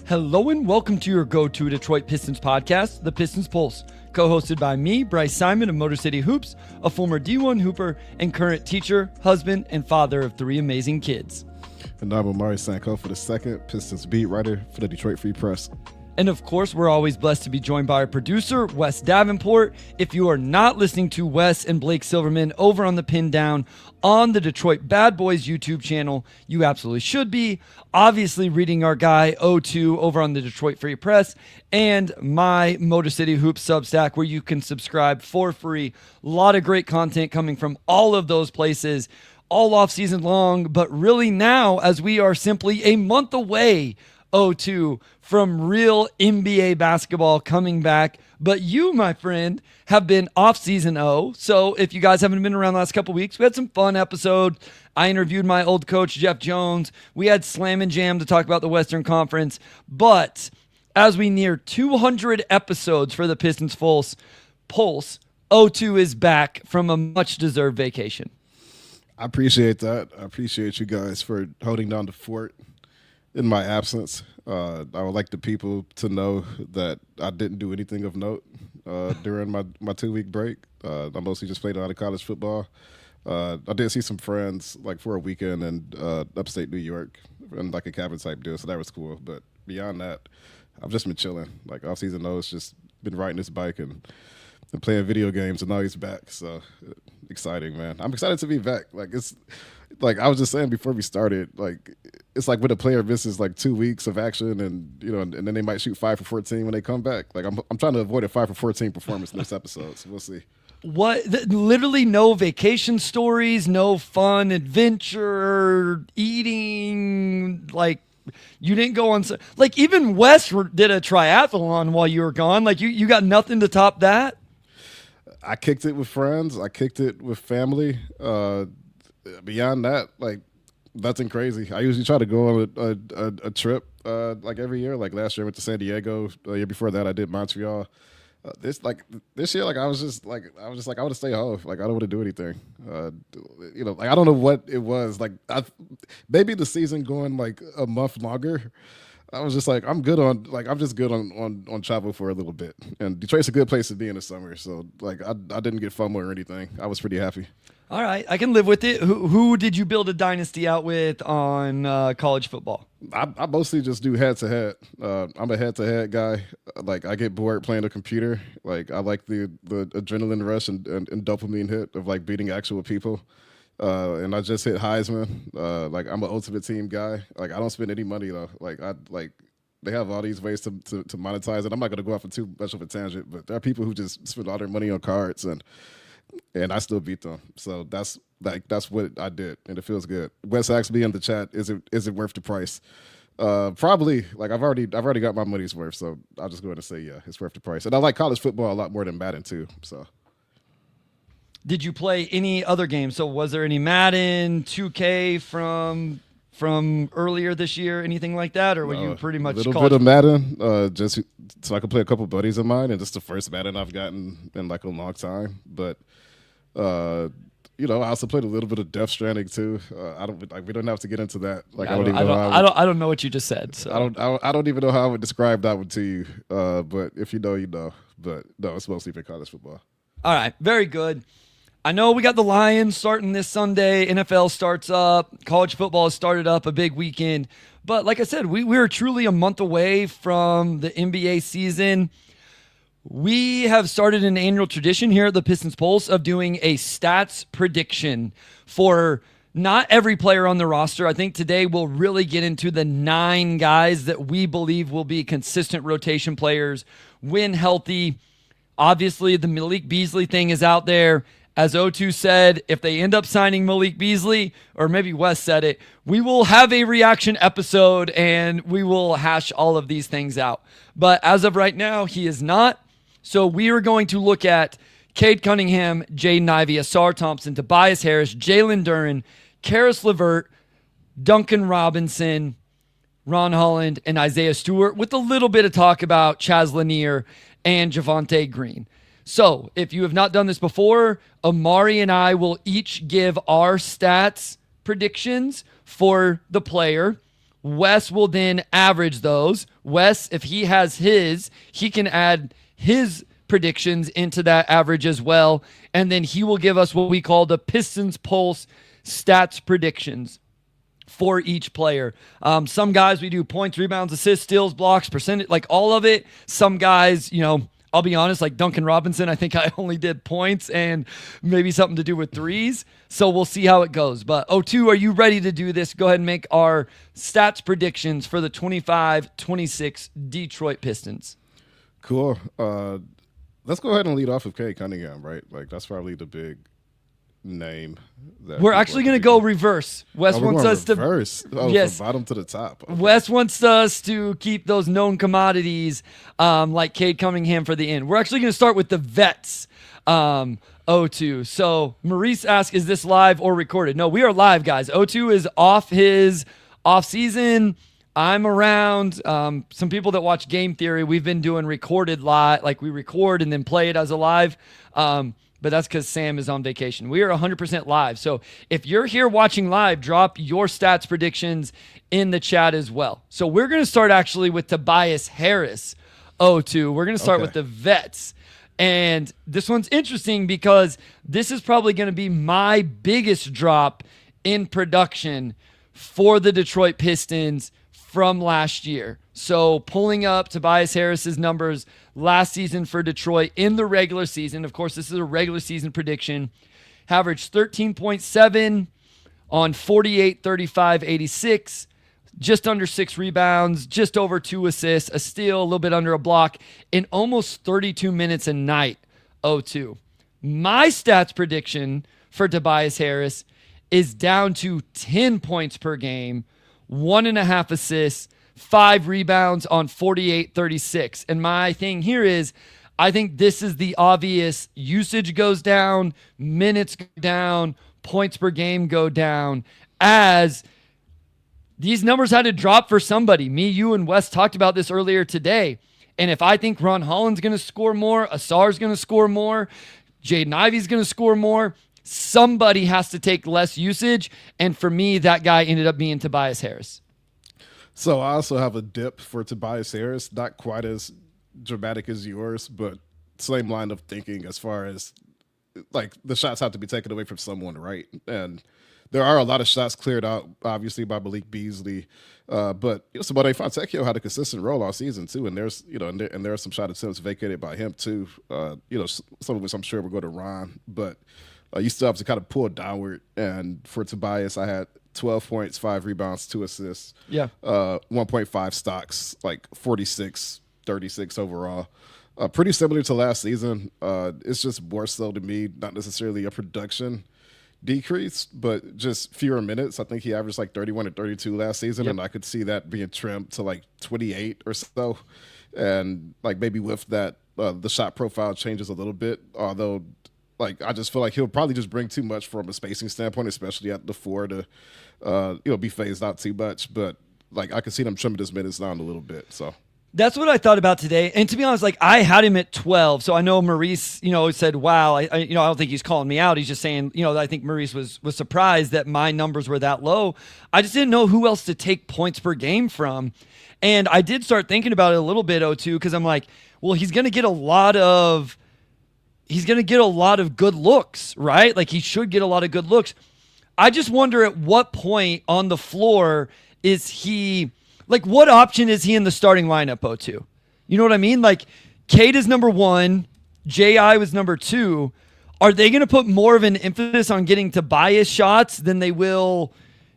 Hello and welcome to your go-to Detroit Pistons podcast, the Pistons Pulse, co-hosted by me, Bryce Simon of Motor City Hoops, a former D1 Hooper and current teacher, husband, and father of three amazing kids. And I'm Omari Sankofa, the second Pistons beat writer for the Detroit Free Press. And of course, we're always blessed to be joined by our producer, Wes Davenport. If you are not listening to Wes and Blake Silverman over on the Pin Down on the Detroit Bad Boys YouTube channel, you absolutely should be. Obviously, reading our guy O2 over on the Detroit Free Press and my Motor City Hoops Substack, where you can subscribe for free. A lot of great content coming from all of those places all off season long, but really now, as we are simply a month away, O2, from real NBA basketball coming back. But you, my friend, have been off season O. So if you guys haven't been around the last couple weeks, we had some fun episode. I interviewed my old coach, Jeff Jones. We had Slam and Jam to talk about the Western Conference. But as we near 200 episodes for the Pistons Pulse, O2 is back from a much-deserved vacation. I appreciate that. I appreciate you guys for holding down the fort in my absence. I would like the people to know that I didn't do anything of note during my 2-week break. I mostly just played a lot of college football. I did see some friends like for a weekend in upstate New York and like a cabin type deal, so that was cool. But beyond that, I've just been chilling. Like off season, it's just been riding this bike and playing video games, and now he's back. So exciting, man. I'm excited to be back. Like it's like I was just saying before we started, like it's like when a player misses like 2 weeks of action and and then they might shoot 5 for 14 when they come back. Like I'm trying to avoid a 5 for 14 performance in this episode. So we'll see. Literally no vacation stories, no fun adventure, eating, like you didn't go on, like even Wes did a triathlon while you were gone. Like you got nothing to top that. I kicked it with friends. I kicked it with family. Beyond that, like nothing crazy. I usually try to go on a trip like every year. Like last year I went to San Diego. The year before that I did Montreal. This year, like I want to stay home. Like I don't want to do anything. Like I don't know what it was. Like maybe the season going like a month longer. I was just like, I'm just good on travel for a little bit. And Detroit's a good place to be in the summer. So like I didn't get FOMO or anything. I was pretty happy. All right, I can live with it. Who did you build a dynasty out with on college football? I mostly just do head-to-head. I'm a head-to-head guy. Like, I get bored playing a computer. Like, I like the adrenaline rush and dopamine hit of, like, beating actual people. And I just hit Heisman. Like, I'm an Ultimate Team guy. Like, I don't spend any money, though. Like, they have all these ways to monetize it. I'm not going to go off on too much of a tangent, but there are people who just spend all their money on cards and I still beat them. So that's what I did, and it feels good. Wes asked me in the chat, is it worth the price? Probably. Like I've already got my money's worth, so I'll just go ahead and say yeah, it's worth the price. And I like college football a lot more than Madden too. So. Did you play any other games? So was there any Madden, 2K from earlier this year, anything like that, or were you pretty much a little bit of Madden, just so I could play a couple buddies of mine, and it's the first Madden I've gotten in like a long time. But I also played a little bit of Death Stranding too. We don't have to get into that. Like I don't know what you just said. So. I don't even know how I would describe that one to you. But if you know, you know. But no, it's mostly for college football. All right, very good. I know we got the Lions starting this Sunday. NFL starts up. College football has started up, a big weekend. But like I said, we're truly a month away from the NBA season. We have started an annual tradition here at the Pistons Pulse of doing a stats prediction for not every player on the roster. I think today we'll really get into the 9 guys that we believe will be consistent rotation players when healthy. Obviously, the Malik Beasley thing is out there. As O2 said, if they end up signing Malik Beasley, or maybe Wes said it, we will have a reaction episode and we will hash all of these things out. But as of right now, he is not. So we are going to look at Cade Cunningham, Jaden Ivey, Asar Thompson, Tobias Harris, Jalen Duren, Karis LeVert, Duncan Robinson, Ron Holland, and Isaiah Stewart, with a little bit of talk about Chaz Lanier and Javonte Green. So if you have not done this before, Omari and I will each give our stats predictions for the player. Wes will then average those. Wes, if he has his, he can add his predictions into that average as well. And then he will give us what we call the Pistons Pulse stats predictions for each player. Some guys, we do points, rebounds, assists, steals, blocks, percentage, like all of it. Some guys, I'll be honest, like Duncan Robinson, I think I only did points and maybe something to do with threes. So we'll see how it goes. But O2, are you ready to do this? Go ahead and make our stats predictions for the 25-26 Detroit Pistons. Cool. Let's go ahead and lead off with Cade Cunningham, right? Like, that's probably the big name. We're actually going to go reverse. Wes wants us to reverse. Yes, from bottom to the top. Okay. Wes wants us to keep those known commodities like Cade Cunningham for the end. We're actually going to start with the vets. O2. So Maurice asked, is this live or recorded? No, we are live, guys. O2 is off his off season. I'm around. Some people that watch Game Theory, we've been doing recorded live, like we record and then play it as a live. But that's because Sam is on vacation. We are 100% live. So if you're here watching live, drop your stats predictions in the chat as well. So we're going to start actually with Tobias Harris, O2. We're going to start with the vets. And this one's interesting because this is probably going to be my biggest drop in production for the Detroit Pistons from last year. So pulling up Tobias Harris's numbers last season for Detroit in the regular season. Of course, this is a regular season prediction. Averaged 13.7 on 48, 35, 86. Just under 6 rebounds, just over 2 assists, a steal, a little bit under a block, in almost 32 minutes a night, O2. My stats prediction for Tobias Harris is down to 10 points per game, 1.5 assists, 5 rebounds on 48, 36. And my thing here is, I think this is the obvious usage goes down, minutes go down, points per game go down, as these numbers had to drop for somebody. Me, you, and Wes talked about this earlier today. And if I think Ron Holland's going to score more, Asar's going to score more, Jaden Ivey's going to score more, somebody has to take less usage. And for me, that guy ended up being Tobias Harris. So I also have a dip for Tobias Harris, not quite as dramatic as yours, but same line of thinking as far as like the shots have to be taken away from someone, right? And there are a lot of shots cleared out, obviously, by Malik Beasley, but Simone Fontecchio had a consistent role all season too, and there's and there are some shot attempts vacated by him too. Some of which I'm sure will go to Ron, but you still have to kind of pull downward. And for Tobias, I had 12 points, 5 rebounds, 2 assists, 1.5 stocks, like 46, 36 overall. Pretty similar to last season. It's just more so to me, not necessarily a production decrease, but just fewer minutes. I think he averaged like 31 or 32 last season, and I could see that being trimmed to like 28 or so. And like maybe with that, the shot profile changes a little bit, although like I just feel like he'll probably just bring too much from a spacing standpoint, especially at the 4 to be phased out too much. But like I could see them trimming his minutes down a little bit. So that's what I thought about today. And to be honest, like I had him at 12. So I know Maurice, said, wow, I don't think he's calling me out. He's just saying, I think Maurice was surprised that my numbers were that low. I just didn't know who else to take points per game from. And I did start thinking about it a little bit, O2, because I'm like, well, he's going to get a lot of good looks, right? Like he should get a lot of good looks. I just wonder at what point on the floor is he, like what option is he in the starting lineup, O2? You know what I mean? Like Cade is number 1, J.I. was number 2. Are they going to put more of an emphasis on getting Tobias shots than they will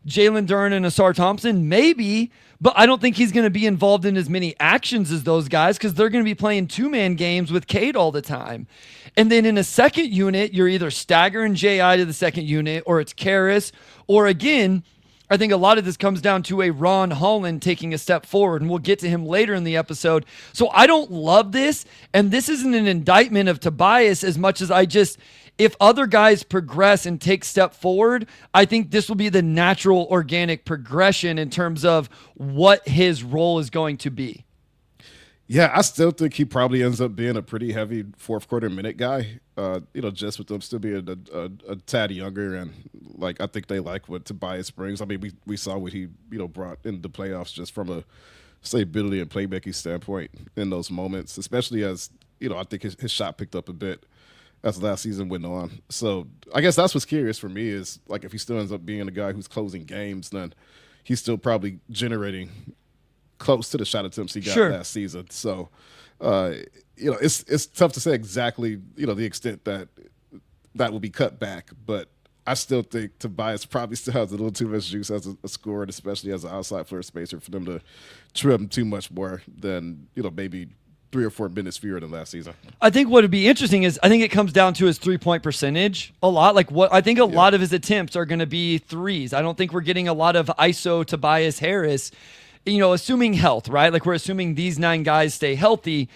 Jalen Duren and Asar Thompson? Maybe, but I don't think he's going to be involved in as many actions as those guys because they're going to be playing 2-man games with Cade all the time. And then in a second unit, you're either staggering J.I. to the second unit or it's Karras, or again, I think a lot of this comes down to a Ron Holland taking a step forward, and we'll get to him later in the episode. So I don't love this, and this isn't an indictment of Tobias as much as if other guys progress and take step forward, I think this will be the natural organic progression in terms of what his role is going to be. Yeah, I still think he probably ends up being a pretty heavy fourth quarter minute guy. Just with them still being a tad younger and Like, I think they like what Tobias brings. I mean, we saw what he, brought in the playoffs just from a stability and playmaking standpoint in those moments, especially as, I think his shot picked up a bit as last season went on. So I guess that's what's curious for me is, like, if he still ends up being a guy who's closing games, then he's still probably generating close to the shot attempts he got last season. So, it's tough to say exactly, the extent that will be cut back, but I still think Tobias probably still has a little too much juice as a scorer, and especially as an outside floor spacer, for them to trim too much more than, maybe 3 or 4 minutes fewer than last season. I think what would be interesting is I think it comes down to his 3-point percentage a lot. Like, what I think a lot of his attempts are going to be threes. I don't think we're getting a lot of ISO Tobias Harris, assuming health, right? Like, we're assuming these 9 guys stay healthy.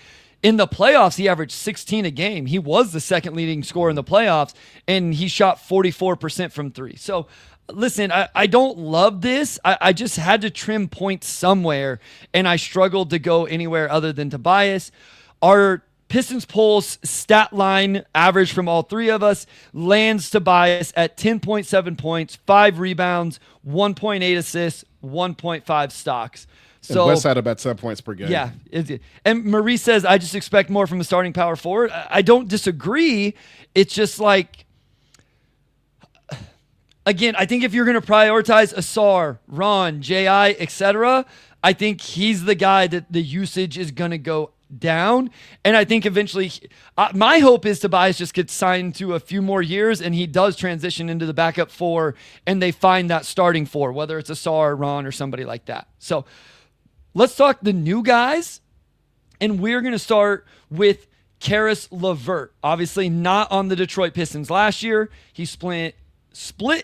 In the playoffs, he averaged 16 a game. He was the second leading scorer in the playoffs, and he shot 44% from 3. So, listen, I don't love this. I just had to trim points somewhere, and I struggled to go anywhere other than Tobias. Our Pistons Pulse stat line average from all 3 of us lands Tobias at 10.7 points, 5 rebounds, 1.8 assists, 1.5 stocks. So, and West had about 10 points per game. Yeah. And Marie says, I just expect more from a starting power forward. I don't disagree. It's just like, again, I think if you're going to prioritize Asar, Ron, J.I., etc., I think he's the guy that the usage is going to go down. And I think eventually, my hope is Tobias just gets signed to a few more years and he does transition into the backup 4 and they find that starting 4, whether it's Asar, Ron, or somebody like that. So, let's talk the new guys, and we're going to start with Caris LeVert. Obviously not on the Detroit Pistons last year. He split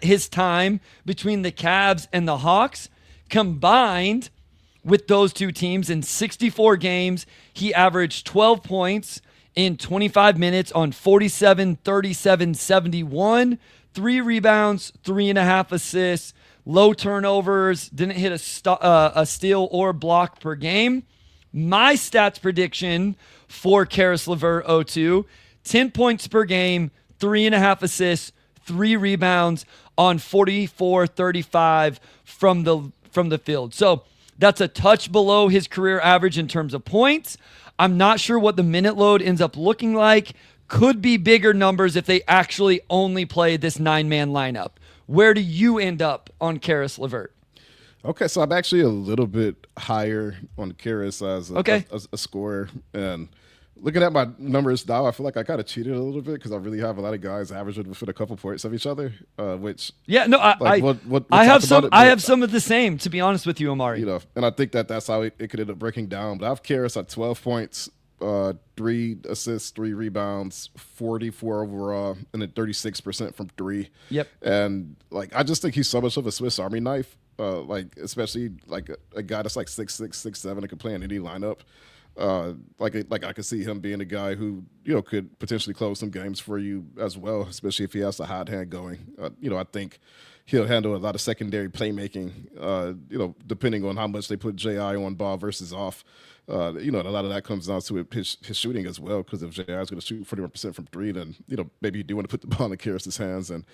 his time between the Cavs and the Hawks. Combined with those 2 teams in 64 games, he averaged 12 points in 25 minutes on 47, 37, 71, 3 rebounds, 3.5 assists, low turnovers, didn't hit a steal or block per game. My stats prediction for Caris LeVert 02, 10 points per game, 3.5 assists, 3 rebounds on 44, 35 from the field. So that's a touch below his career average in terms of points. I'm not sure what the minute load ends up looking like. Could be bigger numbers if they actually only play this 9-man lineup. Where do you end up on Caris LeVert? Okay, so I'm actually a little bit higher on Caris as a scorer. And looking at my numbers now, I feel like I kind of cheated a little bit because I really have a lot of guys averaging within a couple points of each other. I have some of the same, to be honest with you, Omari. And I think that's how it could end up breaking down. But I have Caris at 12 points. 3 assists, 3 rebounds, 44 overall, and then 36% from 3. Yep. And I just think he's so much of a Swiss Army knife. Especially a guy that's 6'6", 6'7", that could play in any lineup. I could see him being a guy who could potentially close some games for you as well, especially if he has the hot hand going. I think he'll handle a lot of secondary playmaking. Depending on how much they put J.I. on ball versus off. And a lot of that comes down to his shooting as well, because if J.I. is going to shoot 41% from 3, then, maybe you do want to put the ball in Caris' hands and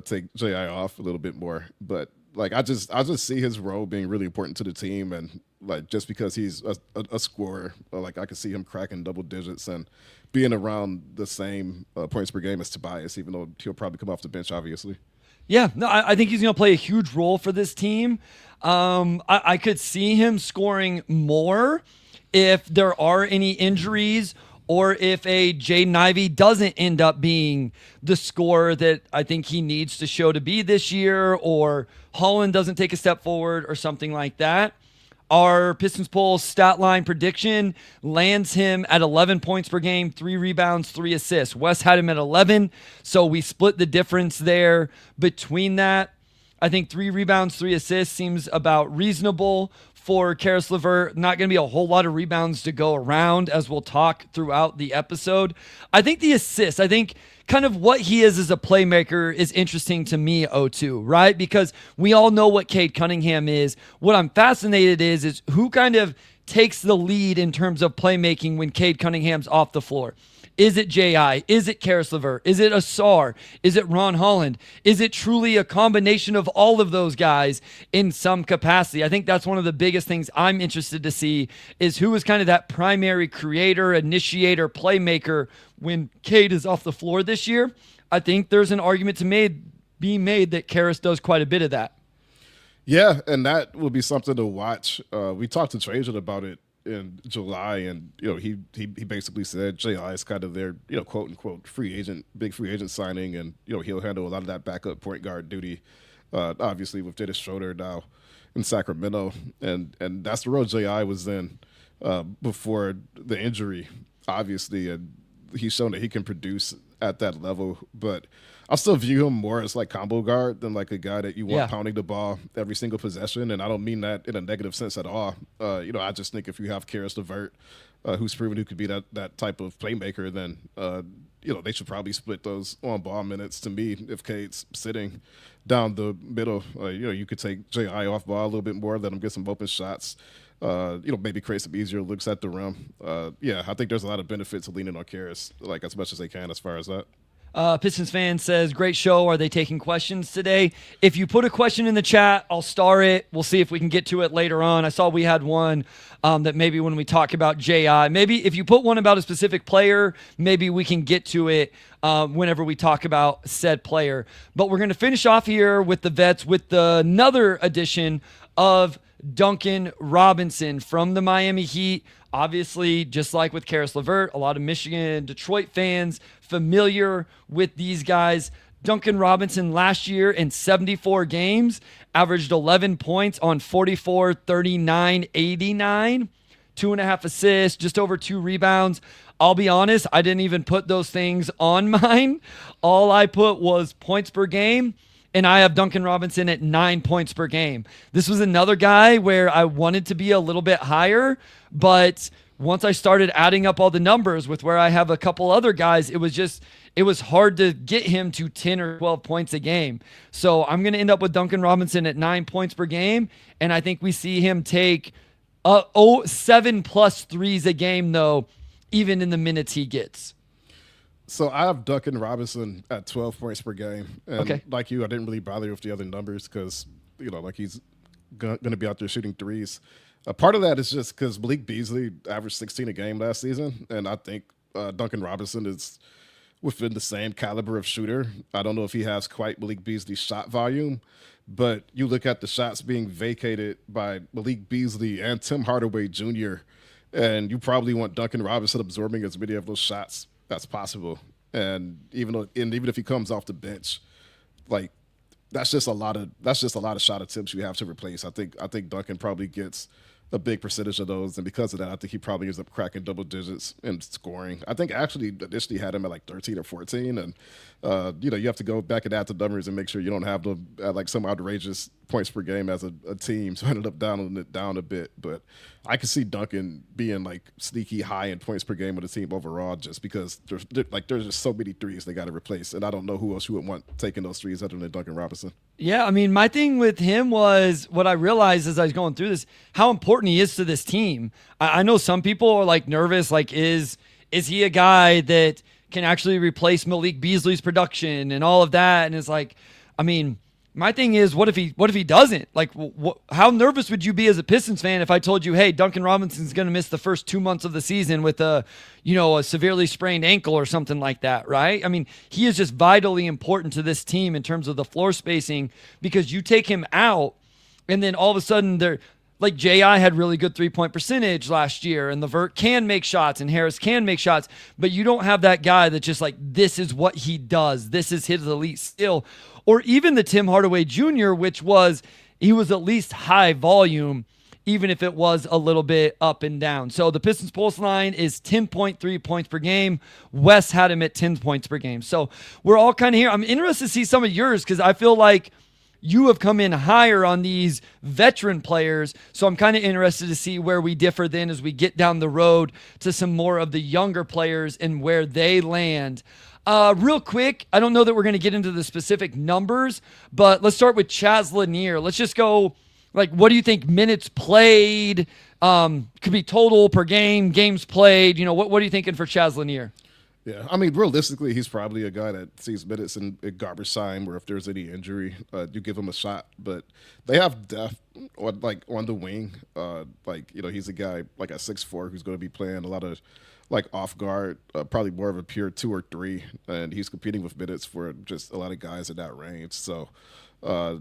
take J.I. off a little bit more. But, I just see his role being really important to the team. And, just because he's a scorer, I could see him cracking double digits and being around the same points per game as Tobias, even though he'll probably come off the bench, obviously. Yeah, no, I think he's going to play a huge role for this team. I could see him scoring more if there are any injuries or if a Jaden Ivey doesn't end up being the scorer that I think he needs to show to be this year, or Holland doesn't take a step forward or something like that. Our Pistons Pulse stat line prediction lands him at 11 points per game, 3 rebounds, 3 assists. Wes had him at 11, so we split the difference there between that. I think 3 rebounds, 3 assists seems about reasonable for Caris LeVert. Not going to be a whole lot of rebounds to go around, as we'll talk throughout the episode. I think the assists, kind of what he is as a playmaker is interesting to me, O2, right? Because we all know what Cade Cunningham is. What I'm fascinated is who kind of takes the lead in terms of playmaking when Cade Cunningham's off the floor. Is it J.I.? Is it Karis LeVert? Is it Asar? Is it Ron Holland? Is it truly a combination of all of those guys in some capacity? I think that's one of the biggest things I'm interested to see is who is kind of that primary creator, initiator, playmaker when Cade is off the floor this year. I think there's an argument be made that Karis does quite a bit of that. Yeah, and that will be something to watch. We talked to Trajan about it in July, and he basically said J.I. is kind of their quote unquote big free agent signing, and he'll handle a lot of that backup point guard duty. Obviously with Dennis Schroeder now in Sacramento, and that's the road J.I. was in before the injury, obviously, and he's shown that he can produce at that level, but I still view him more as like combo guard than like a guy that you want pounding the ball every single possession. And I don't mean that in a negative sense at all. I just think if you have Karis LeVert, who's proven who could be that type of playmaker, then they should probably split those on ball minutes. To me, if Cade's sitting down the middle, you could take J.I. off ball a little bit more, let him get some open shots. Maybe create some easier looks at the rim. I think there's a lot of benefit to leaning on Karis, like as much as they can as far as that. Pistons fan says, great show. Are they taking questions today? If you put a question in the chat, I'll star it. We'll see if we can get to it later on. I saw we had one that maybe when we talk about J.I., maybe if you put one about a specific player, maybe we can get to it whenever we talk about said player. But we're going to finish off here with the vets with another edition of Duncan Robinson from the Miami Heat. Obviously, just like with Karis LeVert, a lot of Michigan, Detroit fans familiar with these guys. Duncan Robinson last year in 74 games averaged 11 points on 44, 39, 89, 2.5 assists, just over 2 rebounds. I'll be honest, I didn't even put those things on mine. All I put was points per game. And I have Duncan Robinson at 9 points per game. This was another guy where I wanted to be a little bit higher, but once I started adding up all the numbers with where I have a couple other guys, it was hard to get him to 10 or 12 points a game. So I'm going to end up with Duncan Robinson at 9 points per game, and I think we see him take 7+ threes a game, though, even in the minutes he gets. So I have Duncan Robinson at 12 points per game. And okay. Like you, I didn't really bother with the other numbers because, he's going to be out there shooting threes. Part of that is just because Malik Beasley averaged 16 a game last season. And I think Duncan Robinson is within the same caliber of shooter. I don't know if he has quite Malik Beasley's shot volume, but you look at the shots being vacated by Malik Beasley and Tim Hardaway Jr., and you probably want Duncan Robinson absorbing as many of those shots that's possible. And even if he comes off the bench, like that's just a lot of shot attempts you have to replace. I think Duncan probably gets a big percentage of those, and because of that, I think he probably ends up cracking double digits in scoring. I think actually initially had him at like 13 or 14, and you have to go back and add the numbers and make sure you don't have them at like some outrageous points per game as a team. So I ended up down it down a bit, but I could see Duncan being like sneaky high in points per game with the team overall, just because there's just so many threes they got to replace, and I don't know who else you would want taking those threes other than Duncan Robinson. Yeah, I mean, my thing with him was what I realized as I was going through this, how important he is to this team. I know some people are like nervous, like is he a guy that can actually replace Malik Beasley's production and all of that? And it's like, I mean, my thing is, what if he doesn't? Like, how nervous would you be as a Pistons fan if I told you, hey, Duncan Robinson's going to miss the first 2 months of the season with a severely sprained ankle or something like that, right? I mean, he is just vitally important to this team in terms of the floor spacing, because you take him out and then all of a sudden like J.I. had really good 3-point percentage last year, and LeVert can make shots and Harris can make shots, but you don't have that guy that just like, this is what he does. This is his elite skill. Or even the Tim Hardaway Jr., he was at least high volume, even if it was a little bit up and down. So the Pistons Pulse line is 10.3 points per game. Wes had him at 10 points per game. So we're all kind of here. I'm interested to see some of yours, because I feel like you have come in higher on these veteran players, so I'm kind of interested to see where we differ then as we get down the road to some more of the younger players and where they land. Real quick, I don't know that we're going to get into the specific numbers, but let's start with Chaz Lanier. Let's just go, like, what do you think minutes played? Could be total per game, games played. What are you thinking for Chaz Lanier? Yeah, I mean, realistically, he's probably a guy that sees minutes in garbage time, where if there's any injury, you give him a shot. But they have depth on the wing. He's a guy like at 6'4" who's going to be playing a lot of like off guard, probably more of a pure 2 or 3, and he's competing with minutes for just a lot of guys in that range. So, uh,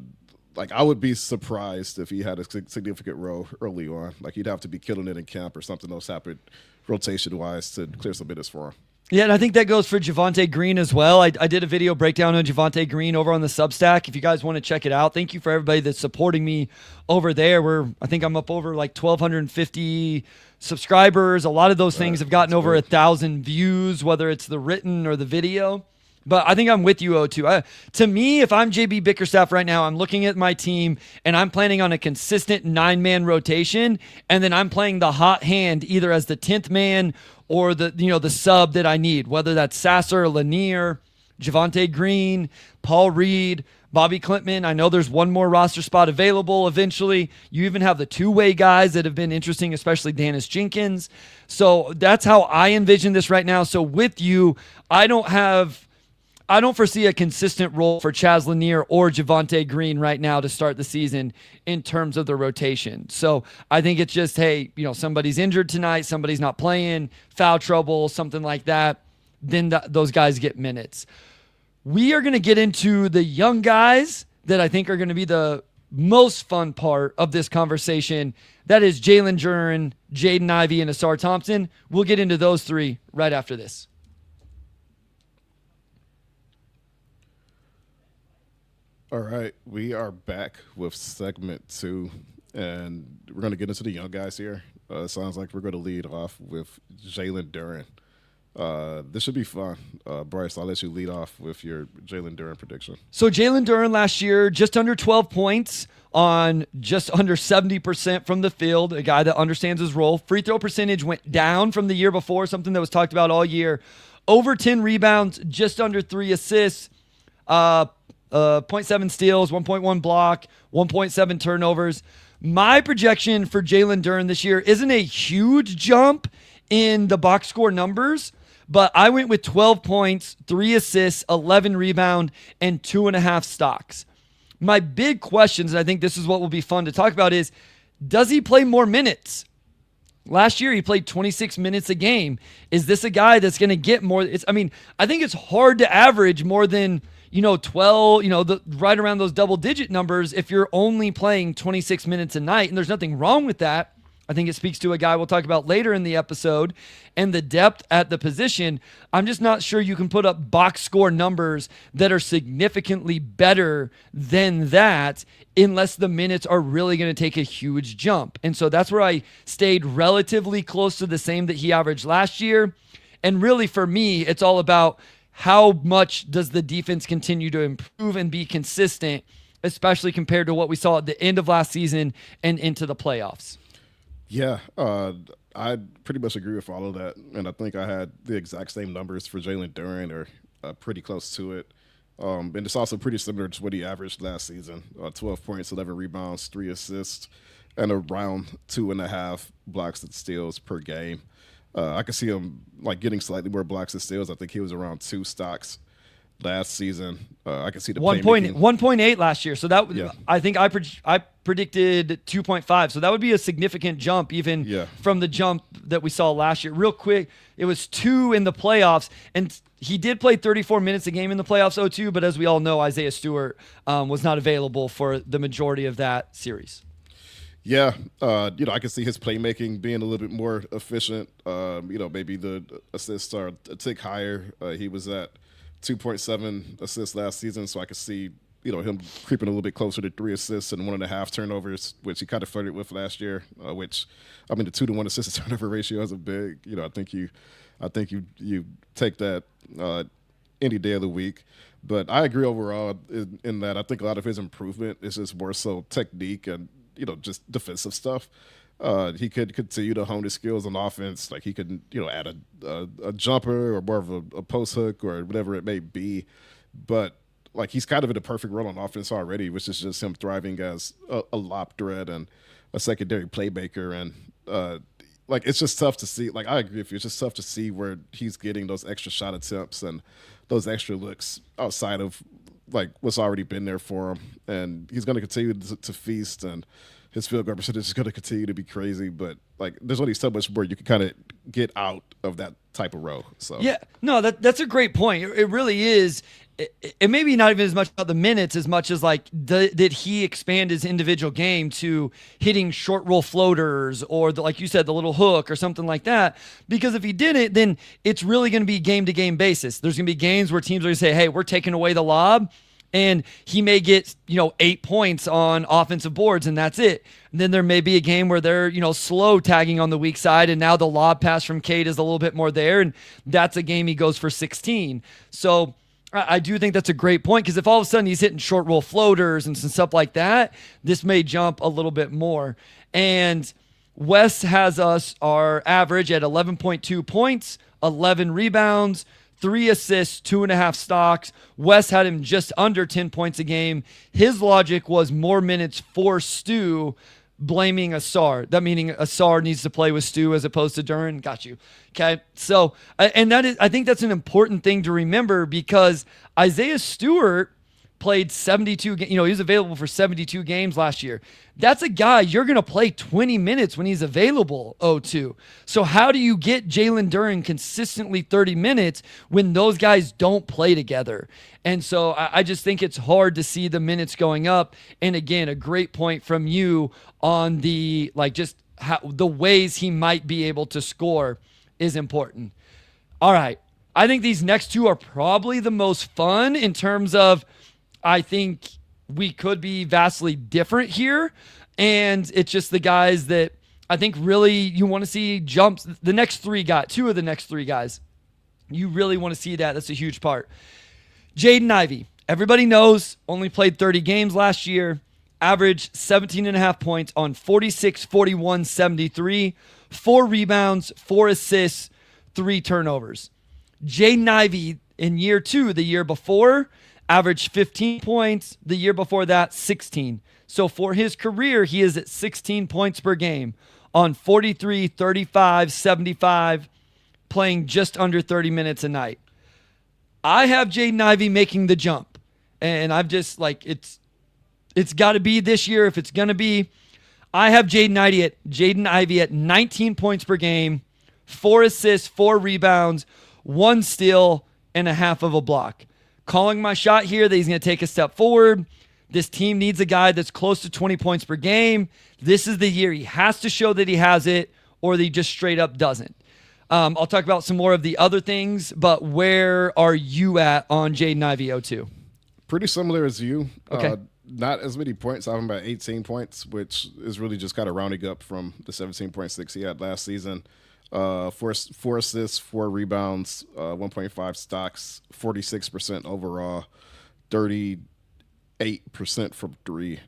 I would be surprised if he had a significant role early on. Like he'd have to be killing it in camp or something else happened rotation wise to clear some minutes for him. Yeah, and I think that goes for Javonte Green as well. I did a video breakdown on Javonte Green over on the Substack. If you guys want to check it out, thank you for everybody that's supporting me over there. I think I'm up over like 1,250 subscribers. A lot of those things have gotten over 1,000 views, whether it's the written or the video. But I think I'm with you, O2. To me, if I'm JB Bickerstaff right now, I'm looking at my team and I'm planning on a consistent 9-man rotation, and then I'm playing the hot hand either as the 10th man or the sub that I need, whether that's Sasser, Lanier, Javonte Green, Paul Reed, Bobby Klintman. I know there's one more roster spot available eventually. You even have the two-way guys that have been interesting, especially Dennis Jenkins. So that's how I envision this right now. So with you, I don't foresee a consistent role for Chaz Lanier or Javonte Green right now to start the season in terms of the rotation. So I think it's just, hey, somebody's injured tonight, somebody's not playing, foul trouble, something like that. Then those guys get minutes. We are going to get into the young guys that I think are going to be the most fun part of this conversation. That is Jalen Duren, Jaden Ivey, and Asar Thompson. We'll get into those three right after this. All right, we are back with segment 2, and we're going to get into the young guys here. Sounds like we're going to lead off with Jalen Duren. This should be fun. Bryce, I'll let you lead off with your Jalen Duren prediction. So Jalen Duren last year, just under 12 points on just under 70% from the field, a guy that understands his role. Free throw percentage went down from the year before, something that was talked about all year. Over 10 rebounds, just under 3 assists. 0.7 steals, 1.1 block, 1.7 turnovers. My projection for Jalen Duren this year isn't a huge jump in the box score numbers, but I went with 12 points, 3 assists, 11 rebound, and 2.5 stocks. My big questions, and I think this is what will be fun to talk about, is does he play more minutes? Last year, he played 26 minutes a game. Is this a guy that's going to get more? I think it's hard to average more than 12, right around those double-digit numbers if you're only playing 26 minutes a night, and there's nothing wrong with that. I think it speaks to a guy we'll talk about later in the episode and the depth at the position. I'm just not sure you can put up box score numbers that are significantly better than that unless the minutes are really going to take a huge jump. And so that's where I stayed relatively close to the same that he averaged last year. And really for me, it's all about how much does the defense continue to improve and be consistent, especially compared to what we saw at the end of last season and into the playoffs. Yeah, I pretty much agree with all of that, and I think I had the exact same numbers for Jalen Duren, or pretty close to it. And it's also pretty similar to what he averaged last season: 12 points, 11 rebounds, 3 assists, and around 2.5 blocks and steals per game. I could see him getting slightly more blocks and steals. I think he was around 2 stocks last season. I can see the 1.8 last year. So that yeah. I think I predicted 2.5. So that would be a significant jump even from the jump that we saw last year. Real quick, it was 2 in the playoffs, and he did play 34 minutes a game in the playoffs, O2, but as we all know, Isaiah Stewart was not available for the majority of that series. Yeah, I can see his playmaking being a little bit more efficient. Maybe the assists are a tick higher. He was at 2.7 assists last season, so I could see him creeping a little bit closer to 3 assists and 1.5 turnovers, which he kind of flirted with last year. The 2-to-1 assist to turnover ratio is a big. I think you take that any day of the week. But I agree overall in that I think a lot of his improvement is just more so technique and just defensive stuff. He could continue to hone his skills on offense. He could, add a jumper or more of a post hook or whatever it may be. But he's kind of in a perfect role on offense already, which is just him thriving as a lob threat and a secondary playmaker. And like it's just tough to see. Like I agree with you. It's just tough to see where he's getting those extra shot attempts and those extra looks outside of like what's already been there for him. And he's going to continue to feast, and his field goal percentage is going to continue to be crazy. But like, there's only so much more you can kind of get out of that type of row. So Yeah, no, that's a great point. It really is. It may be not even as much about the minutes as much as like did he expand his individual game to hitting short roll floaters or like you said, the little hook or something like that. Because if he didn't, then it's really going to be game to game basis. There's going to be games where teams are going to say, hey, we're taking away the lob. And he may get, 8 points on offensive boards, and that's it. And then there may be a game where they're, slow tagging on the weak side, and now the lob pass from Cade is a little bit more there, and that's a game he goes for 16. So I do think that's a great point, because if all of a sudden he's hitting short roll floaters and some stuff like that, this may jump a little bit more. And Wes has our average at 11.2 points, 11 rebounds, 3 assists, 2.5 stocks. Wes had him just under 10 points a game. His logic was more minutes for Stu, blaming Asar. That meaning Asar needs to play with Stu as opposed to Duren. Got you. Okay. So, and I think that's an important thing to remember, because Isaiah Stewart played 72, he was available for 72 games last year. That's a guy you're going to play 20 minutes when he's available, O2. So how do you get Jalen Duren consistently 30 minutes when those guys don't play together? And so I just think it's hard to see the minutes going up. And again, a great point from you on the, just how the ways he might be able to score is important. All right. I think these next two are probably the most fun in terms of, I think we could be vastly different here. And it's just the guys that I think really you want to see jumps. Two of the next three guys, you really want to see that. That's a huge part. Jaden Ivey, everybody knows, only played 30 games last year, averaged 17.5 points on 46, 41, 73, 4 rebounds, 4 assists, 3 turnovers. Jaden Ivey in year 2, the year before, averaged 15 points. The year before that, 16. So for his career, he is at 16 points per game on 43, 35, 75, playing just under 30 minutes a night. I have Jaden Ivey making the jump. And I've just it's got to be this year if it's going to be. I have Jaden Ivey at 19 points per game, 4 assists, 4 rebounds, 1 steal, and a half of a block. Calling my shot here that he's going to take a step forward. This team needs a guy that's close to 20 points per game. This is the year he has to show that he has it, or that he just straight up doesn't. I'll talk about some more of the other things, but where are you at on Jaden Ivey, O2? Pretty similar as you. Okay. Not as many points. I'm about 18 points, which is really just kind of rounding up from the 17.6 he had last season. 4 assists, 4 rebounds, 1.5 stocks, 46% overall, 38% from 3.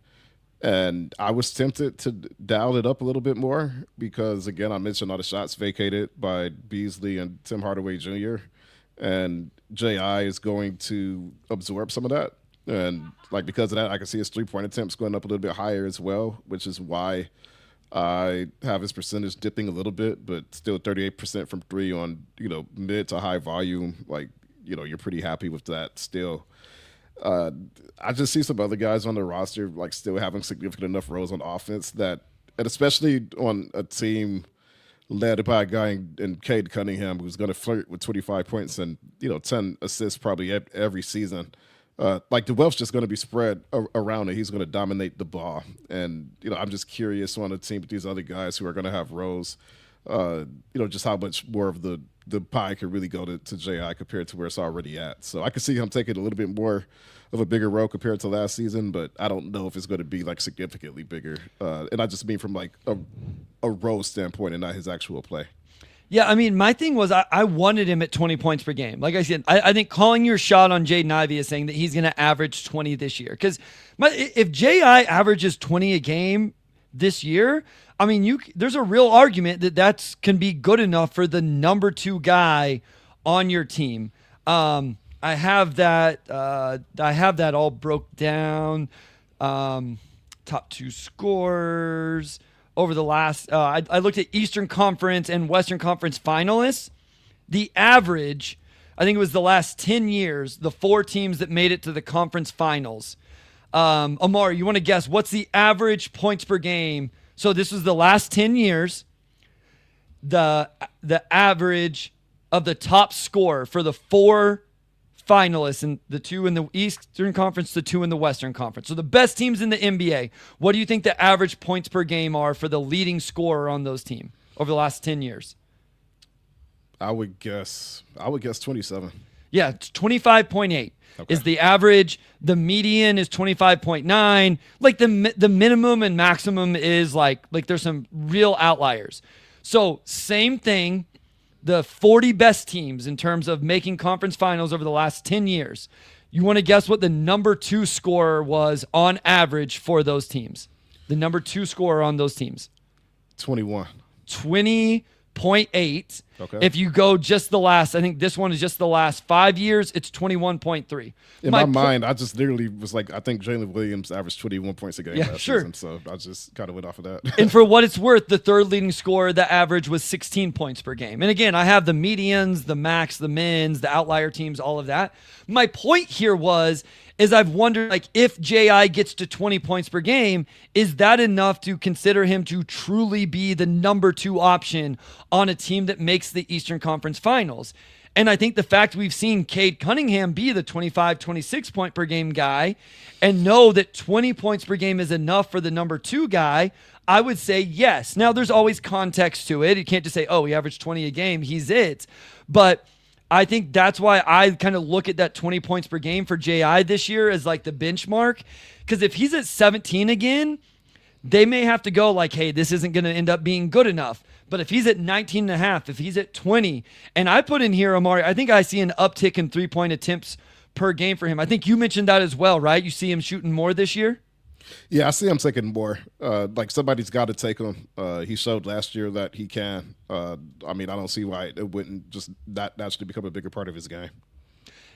And I was tempted to dial it up a little bit more because, again, I mentioned all the shots vacated by Beasley and Tim Hardaway Jr., and J.I. is going to absorb some of that. And, because of that, I can see his three-point attempts going up a little bit higher as well, which is why I have his percentage dipping a little bit, but still 38% from 3 on, mid to high volume. You're pretty happy with that still. I just see some other guys on the roster, still having significant enough roles on offense and especially on a team led by a guy in Cade Cunningham who's going to flirt with 25 points and, 10 assists probably every season. The wealth's just going to be spread around it. He's going to dominate the ball. And, I'm just curious on a team with these other guys who are going to have roles, just how much more of the pie could really go to J.I. compared to where it's already at. So I could see him taking a little bit more of a bigger role compared to last season, but I don't know if it's going to be significantly bigger. And I just mean from a role standpoint and not his actual play. Yeah, I mean, my thing was I wanted him at 20 points per game. Like I said, I think calling your shot on Jaden Ivey is saying that he's going to average 20 this year. Because if J.I. averages 20 a game this year, I mean, there's a real argument that can be good enough for the number 2 guy on your team. I have that all broke down. Top 2 scores. over the last, I looked at Eastern Conference and Western Conference finalists. The average, I think it was the last 10 years, the 4 teams that made it to the conference finals. Omari, you want to guess what's the average points per game? So this was the last 10 years. The average of the top scorer for the 4 finalists, and the 2 in the Eastern Conference, the 2 in the Western Conference. So the best teams in the NBA. What do you think the average points per game are for the leading scorer on those teams over the last 10 years? I would guess 27. Yeah, it's 25.8 is the average. The median is 25.9. Like the minimum and maximum is like there's some real outliers. So same thing. The 40 best teams in terms of making conference finals over the last 10 years. You want to guess what the number 2 scorer was on average for those teams? The number 2 scorer on those teams. 21. 20.8. Okay. If you go just the last, I think this one is just the last 5 years, it's 21.3. In my mind, I just literally was like, I think Jalen Williams averaged 21 points a game last sure. season, so I just kind of went off of that. And for what it's worth, the third leading scorer, the average was 16 points per game. And again, I have the medians, the max, the mins, the outlier teams, all of that. My point here is I've wondered, like, if J.I. gets to 20 points per game, is that enough to consider him to truly be the number 2 option on a team that makes the Eastern Conference Finals? And I think the fact we've seen Cade Cunningham be the 25, 26 point per game guy and know that 20 points per game is enough for the number 2 guy, I would say yes. Now, there's always context to it. You can't just say, oh, he averaged 20 a game, he's it. But I think that's why I kind of look at that 20 points per game for J.I. this year as like the benchmark. Because if he's at 17 again, they may have to go like, hey, this isn't going to end up being good enough. But if he's at 19 and a half, if he's at 20, and I put in here, Omari, I think I see an uptick in 3-point attempts per game for him. I think you mentioned that as well, right? You see him shooting more this year? Yeah, I see him taking more. Like somebody's got to take him. He showed last year that he can. I don't see why it wouldn't just that naturally become a bigger part of his game.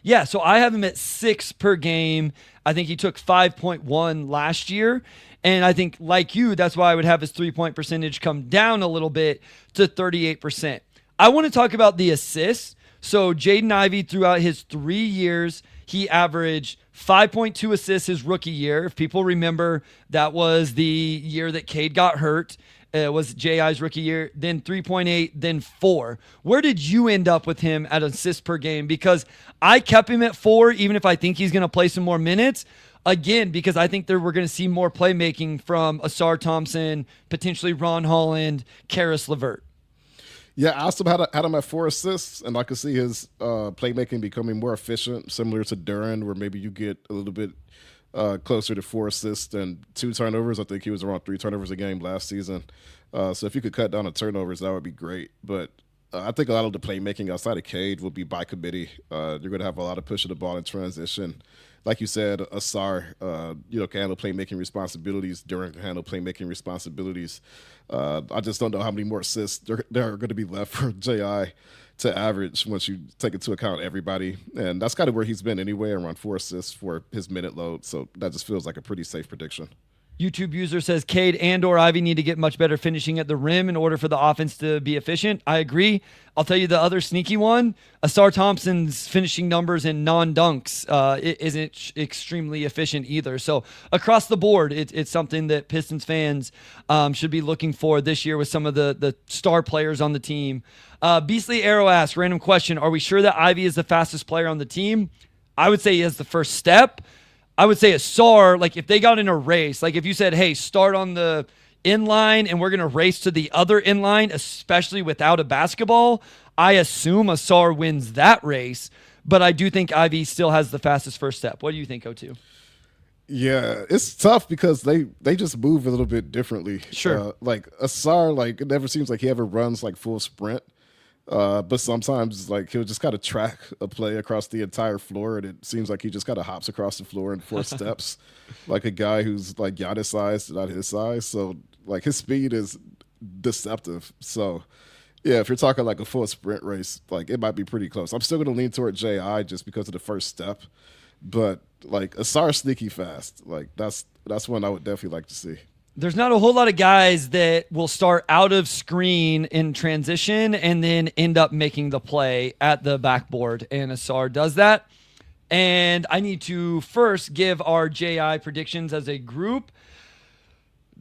Yeah, so I have him at 6 per game. I think he took 5.1 last year. And I think, like you, that's why I would have his 3-point percentage come down a little bit to 38%. I want to talk about the assists. So Jaden Ivey, throughout his 3 years, he averaged 5.2 assists his rookie year. If people remember, that was the year that Cade got hurt. It was J.I.'s rookie year, then 3.8, then 4. Where did you end up with him at assists per game? Because I kept him at 4, even if I think he's going to play some more minutes. Again, because I think we're going to see more playmaking from Asar Thompson, potentially Ron Holland, Karis LeVert. Yeah, I also had him at 4 assists, and I could see his playmaking becoming more efficient, similar to Duran, where maybe you get a little bit closer to 4 assists and 2 turnovers. I think he was around 3 turnovers a game last season. So if you could cut down the turnovers, that would be great. But I think a lot of the playmaking outside of Cade will be by committee. You're going to have a lot of pushing the ball in transition. Like you said, Asar, can handle playmaking responsibilities. Duran can handle playmaking responsibilities. I just don't know how many more assists there are going to be left for J.I. to average once you take into account everybody. And that's kind of where he's been anyway, around 4 assists for his minute load. So that just feels like a pretty safe prediction. YouTube user says Cade and or Ivy need to get much better finishing at the rim in order for the offense to be efficient. I agree. I'll tell you the other sneaky one. Asar Thompson's finishing numbers in non-dunks isn't extremely efficient either. So across the board, it's something that Pistons fans should be looking for this year with some of the star players on the team. Beastly Arrow asks, random question, are we sure that Ivy is the fastest player on the team? I would say he has the first step. I would say Asar, like if they got in a race, like if you said, hey, start on the inline and we're going to race to the other inline, especially without a basketball, I assume Asar wins that race. But I do think Ivy still has the fastest first step. What do you think, O2? Yeah, it's tough because they just move a little bit differently. Sure. Like Asar, like it never seems like he ever runs like full sprint. But sometimes like he'll just kind of track a play across the entire floor, and it seems like he just kind of hops across the floor in 4 steps, like a guy who's like Giannis size, not his size. So like his speed is deceptive. So yeah, if you're talking like a full sprint race, like it might be pretty close. I'm still going to lean toward J.I. just because of the first step, but like Asar sneaky fast. Like that's one I would definitely like to see. There's not a whole lot of guys that will start out of screen in transition and then end up making the play at the backboard. And Asar does that. And I need to first give our JI predictions as a group.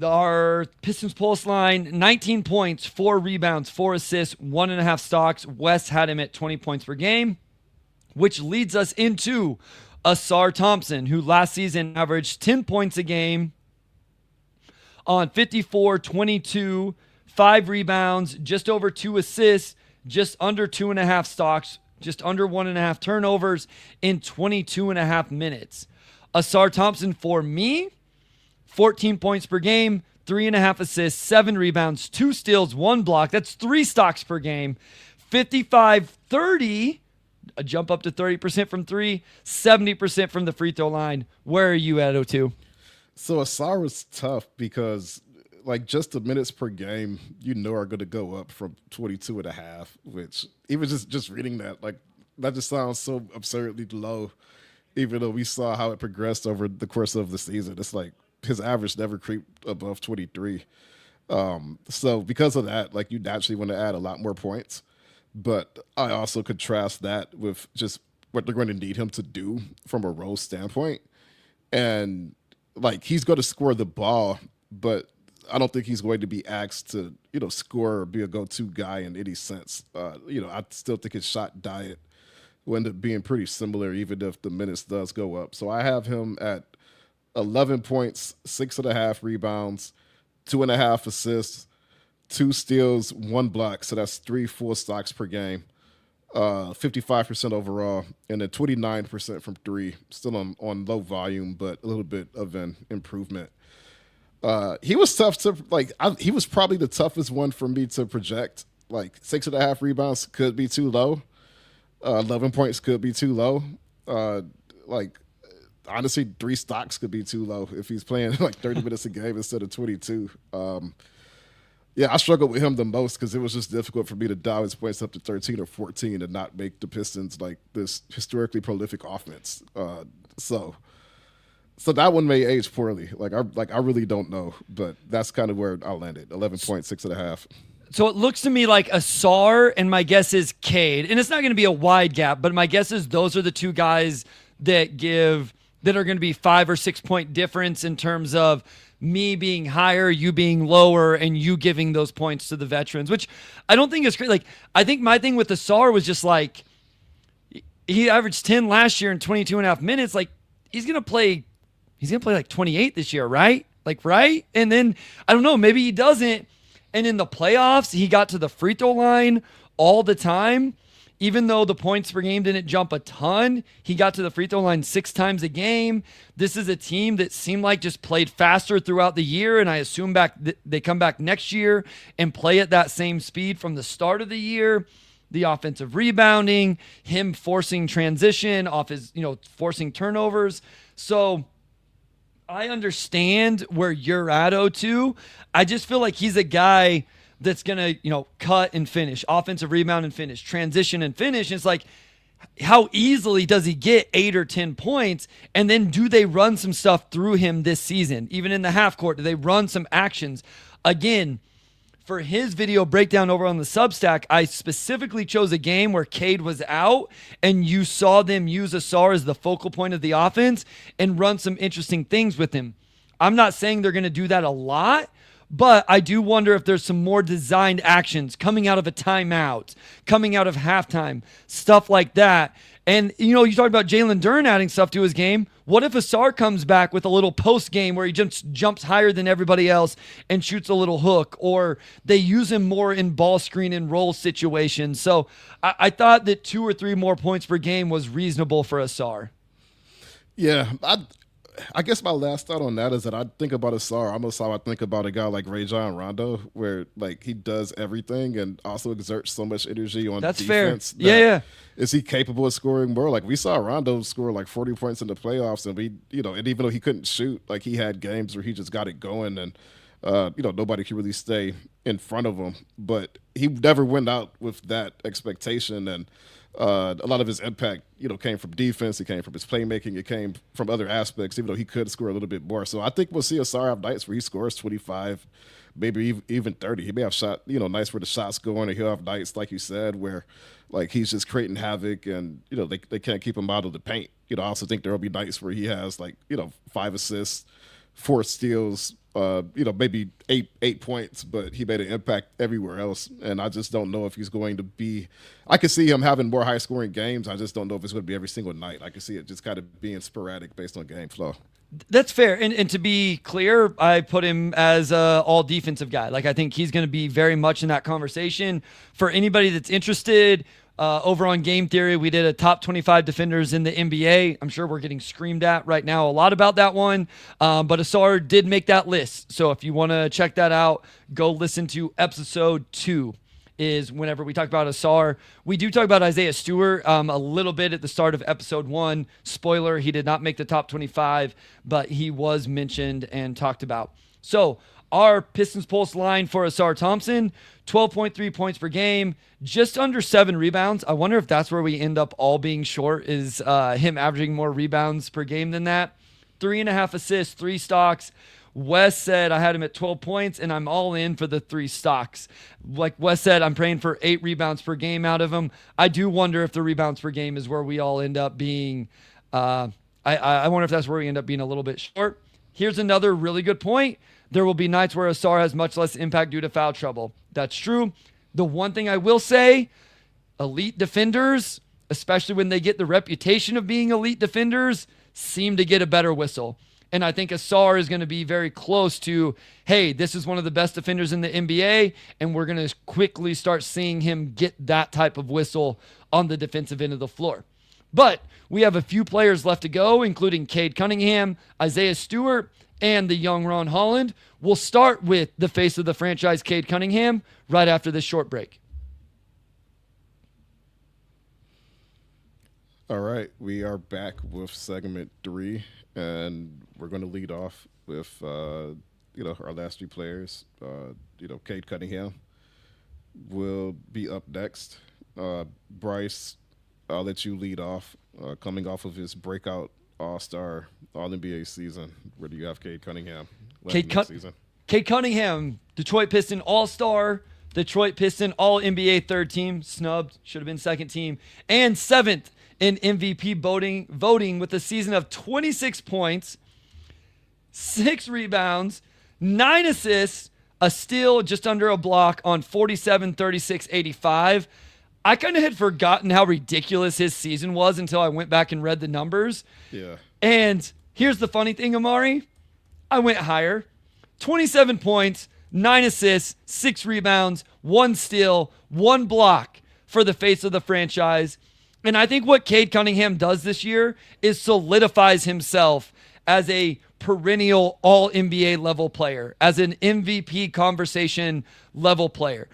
Our Pistons Pulse line, 19 points, 4 rebounds, 4 assists, 1.5 stocks. Wes had him at 20 points per game, which leads us into Asar Thompson, who last season averaged 10 points a game on 54, 22, 5 rebounds, just over 2 assists, just under 2.5 stocks, just under 1.5 turnovers in 22.5 minutes. Asar Thompson, for me, 14 points per game, 3.5 assists, 7 rebounds, 2 steals, 1 block. That's 3 stocks per game. 55-30, a jump up to 30% from 3, 70% from the free throw line. Where are you at, O2? So Asar was tough because like just the minutes per game, are going to go up from 22 and a half, which even just reading that, like that just sounds so absurdly low, even though we saw how it progressed over the course of the season. It's like his average never creeped above 23. So because of that, like you naturally want to add a lot more points. But I also contrast that with just what they're going to need him to do from a role standpoint. And like he's going to score the ball, but I don't think he's going to be asked to, score or be a go-to guy in any sense. I still think his shot diet will end up being pretty similar, even if the minutes does go up. So I have him at 11 points, 6.5 rebounds, 2.5 assists, 2 steals, 1 block. So that's 3 full stocks per game. 55% overall, and then 29% from 3. Still on low volume, but a little bit of an improvement. He was tough to he was probably the toughest one for me to project. Like 6.5 rebounds could be too low. 11 points could be too low. Honestly, 3 stocks could be too low if he's playing like 30 minutes a game instead of 22. I struggled with him the most because it was just difficult for me to dial his points up to 13 or 14 and not make the Pistons like this historically prolific offense. So that one may age poorly. I really don't know, but that's kind of where I landed. 11.6.5. So it looks to me like Asar, and my guess is Cade. And it's not going to be a wide gap, but my guess is those are the 2 guys that are going to be 5 or 6 point difference in terms of me being higher, you being lower, and you giving those points to the veterans, which I don't think is great. Like, I think my thing with Asar was just like, he averaged 10 last year in 22.5 minutes. Like, he's going to play like 28 this year, right? Right? And then, I don't know, maybe he doesn't. And in the playoffs, he got to the free throw line all the time. Even though the points per game didn't jump a ton, he got to the free throw line 6 times a game. This is a team that seemed like just played faster throughout the year, and I assume they come back next year and play at that same speed from the start of the year. The offensive rebounding, him forcing transition off his, forcing turnovers. So I understand where you're at, O2. I just feel like he's a guy that's going to, cut and finish, offensive rebound and finish, transition and finish. And it's like, how easily does he get 8 or 10 points? And then do they run some stuff through him this season? Even in the half court, do they run some actions? Again, for his video breakdown over on the Substack, I specifically chose a game where Cade was out and you saw them use Asar as the focal point of the offense and run some interesting things with him. I'm not saying they're going to do that a lot, but I do wonder if there's some more designed actions coming out of a timeout, coming out of halftime, stuff like that. And, you talked about Jalen Duren adding stuff to his game. What if Asar comes back with a little post game where he jumps higher than everybody else and shoots a little hook, or they use him more in ball screen and roll situations? So I thought that 2 or 3 more points per game was reasonable for Asar. Yeah, I guess my last thought on that is that I think about Asar almost how I think about a guy like Rajon Rondo, where like he does everything and also exerts so much energy on defense. Fair. Yeah. Is he capable of scoring more? Like we saw Rondo score like 40 points in the playoffs, and and even though he couldn't shoot, like he had games where he just got it going, and nobody could really stay in front of him. But he never went out with that expectation, and A lot of his impact, came from defense. It came from his playmaking. It came from other aspects, even though he could score a little bit more. So I think we'll see Asar have nights where he scores 25, maybe even 30. He may have shot, nights where the shots going, and he'll have nights, like you said, where like he's just creating havoc, and they can't keep him out of the paint. I also think there will be nights where he has 5 assists, 4 steals, maybe eight points, but he made an impact everywhere else. And I just don't know if he's going to be. I can see him having more high scoring games. I just don't know if it's going to be every single night. I can see it just kind of being sporadic based on game flow. That's fair. And to be clear, I put him as a all defensive guy. Like, I think he's going to be very much in that conversation. For anybody that's interested, over on Game Theory, we did a top 25 defenders in the NBA. I'm sure we're getting screamed at right now a lot about that one. But Asar did make that list. So if you want to check that out, go listen to episode 2. Is whenever we talk about Asar. We do talk about Isaiah Stewart a little bit at the start of episode 1. Spoiler, he did not make the top 25, but he was mentioned and talked about. So our Pistons Pulse line for Asar Thompson, 12.3 points per game, just under 7 rebounds. I wonder if that's where we end up all being short, is him averaging more rebounds per game than that. 3.5 assists, 3 stocks. Wes said I had him at 12 points, and I'm all in for the 3 stocks. Like Wes said, I'm praying for 8 rebounds per game out of him. I do wonder if the rebounds per game is where we all end up being. I wonder if that's where we end up being a little bit short. Here's another really good point. There will be nights where Asar has much less impact due to foul trouble. That's true. The one thing I will say, elite defenders, especially when they get the reputation of being elite defenders, seem to get a better whistle. And I think Asar is going to be very close to, hey, this is one of the best defenders in the NBA, and we're going to quickly start seeing him get that type of whistle on the defensive end of the floor. But we have a few players left to go, including Cade Cunningham, Isaiah Stewart, and the young Ron Holland. We'll start with the face of the franchise, Cade Cunningham, right after this short break. All right, we are back with segment 3, and we're going to lead off with, our last 3 players. Cade Cunningham will be up next. Bryce, I'll let you lead off, coming off of his breakout All-Star, All-NBA season. Where do you have Cade Cunningham season? Cade Cunningham, Detroit Piston All-Star, Detroit Piston All-NBA third team, snubbed, should have been second team, and 7th in MVP voting with a season of 26 points, 6 rebounds, 9 assists, a steal, just under a block on 47, 36, 85. I kind of had forgotten how ridiculous his season was until I went back and read the numbers. Yeah. And here's the funny thing, Omari. I went higher. 27 points, 9 assists, 6 rebounds, 1 steal, 1 block for the face of the franchise. And I think what Cade Cunningham does this year is solidifies himself as a perennial all-NBA level player, as an MVP conversation level player.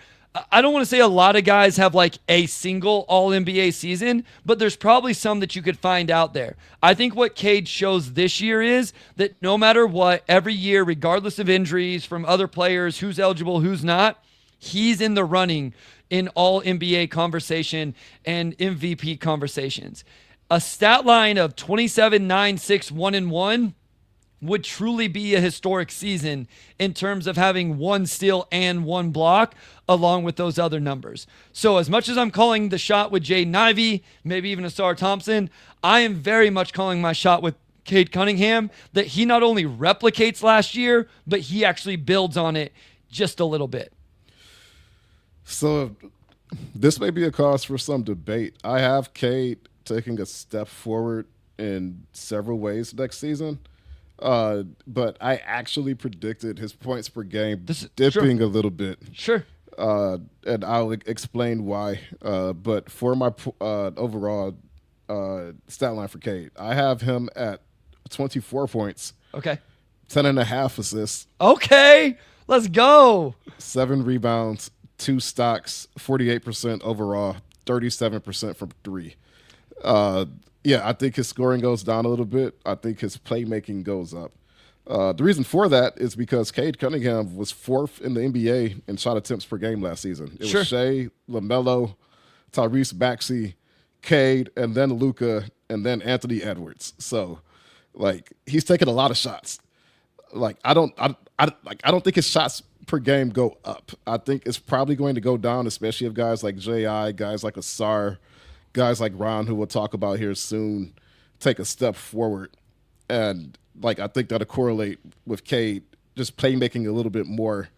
I don't want to say a lot of guys have like a single all-NBA season, but there's probably some that you could find out there. I think what Cade shows this year is that no matter what, every year, regardless of injuries from other players, who's eligible, who's not, he's in the running in all NBA conversation and MVP conversations. A stat line of 27, 9, 6, 1, and 1 would truly be a historic season in terms of having 1 steal and 1 block along with those other numbers. So as much as I'm calling the shot with Jaden Ivey, maybe even Asar Thompson, I am very much calling my shot with Cade Cunningham, that he not only replicates last year, but he actually builds on it just a little bit. So this may be a cause for some debate. I have Cade taking a step forward in several ways next season. But I actually predicted his points per game dipping a little bit. Sure. And I'll explain why. But for my overall stat line for Cade, I have him at 24 points. Okay. 10.5 assists. Okay. Let's go. 7 rebounds, 2 stocks, 48% overall, 37% from 3. Yeah, I think his scoring goes down a little bit. I think his playmaking goes up. The reason for that is because Cade Cunningham was 4th in the NBA in shot attempts per game last season. It was Shea, LaMelo, Tyrese Maxey, Cade, and then Luka, and then Anthony Edwards. So, like, he's taking a lot of shots. Like, I don't think his shots per game go up. I think it's probably going to go down, especially if guys like Ji, guys like Asar, guys like Ron, who we'll talk about here soon, take a step forward. And like, I think that'll correlate with Cade just playmaking a little bit more.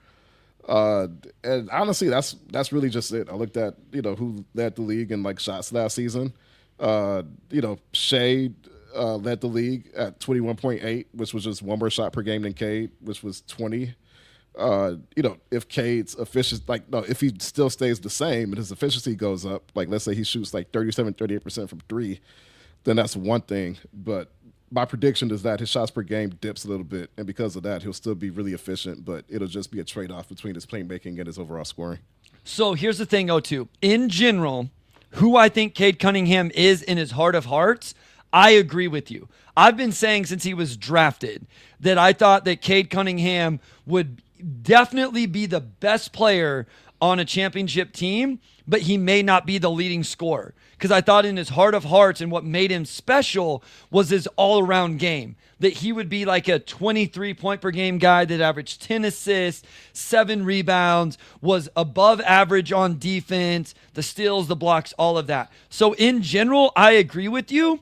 And honestly, that's really just it. I looked at who led the league in like shots last season. Shea led the league at 21.8, which was just one more shot per game than Cade, which was 20. If Cade's efficiency, if he still stays the same and his efficiency goes up, like let's say he shoots like 38% from three, then that's one thing. But my prediction is that his shots per game dips a little bit, and because of that, he'll still be really efficient, but it'll just be a trade-off between his playmaking and his overall scoring. So here's the thing, O2. In general, who I think Cade Cunningham is in his heart of hearts, I agree with you. I've been saying since he was drafted that I thought that Cade Cunningham would definitely be the best player on a championship team, but he may not be the leading scorer. Because I thought in his heart of hearts and what made him special was his all-around game. That he would be like a 23-point-per-game guy that averaged 10 assists, 7 rebounds, was above average on defense, the steals, the blocks, all of that. So in general, I agree with you.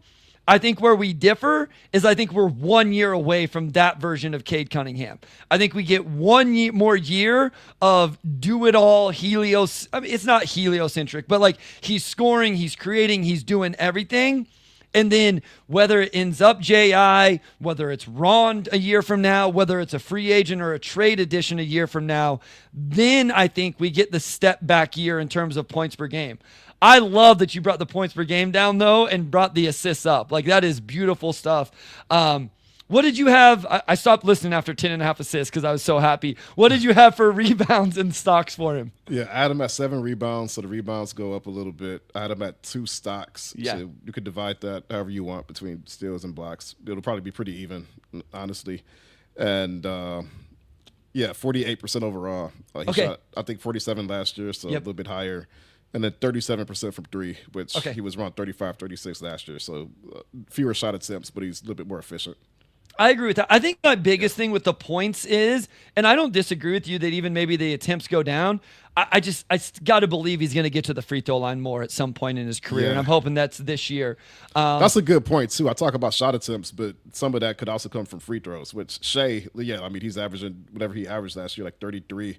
I think where we differ is I think we're 1 year away from that version of Cade Cunningham. I think we get 1 more year of do-it-all Helios. I mean, it's not heliocentric, but like he's scoring, he's creating, he's doing everything. And then whether it ends up J.I., whether it's Ron a year from now, whether it's a free agent or a trade addition a year from now, then I think we get the step back year in terms of points per game. I love that you brought the points per game down, though, and brought the assists up. Like, that is beautiful stuff. What did you have? I stopped listening after 10.5 assists because I was so happy. What did you have for rebounds and stocks for him? Yeah, I had him at 7 rebounds, so the rebounds go up a little bit. I had him at 2 stocks. Yeah. So you could divide that however you want between steals and blocks. It'll probably be pretty even, honestly. And, 48% overall. He shot, I think, 47 last year, so a little bit higher. And then 37% from three, which he was around 35, 36 last year. So fewer shot attempts, but he's a little bit more efficient. I agree with that. I think my biggest thing with the points is, and I don't disagree with you that even maybe the attempts go down. I got to believe he's going to get to the free throw line more at some point in his career, and I'm hoping that's this year. That's a good point, too. I talk about shot attempts, but some of that could also come from free throws, which Shea, he's averaging whatever he averaged last year, like 33,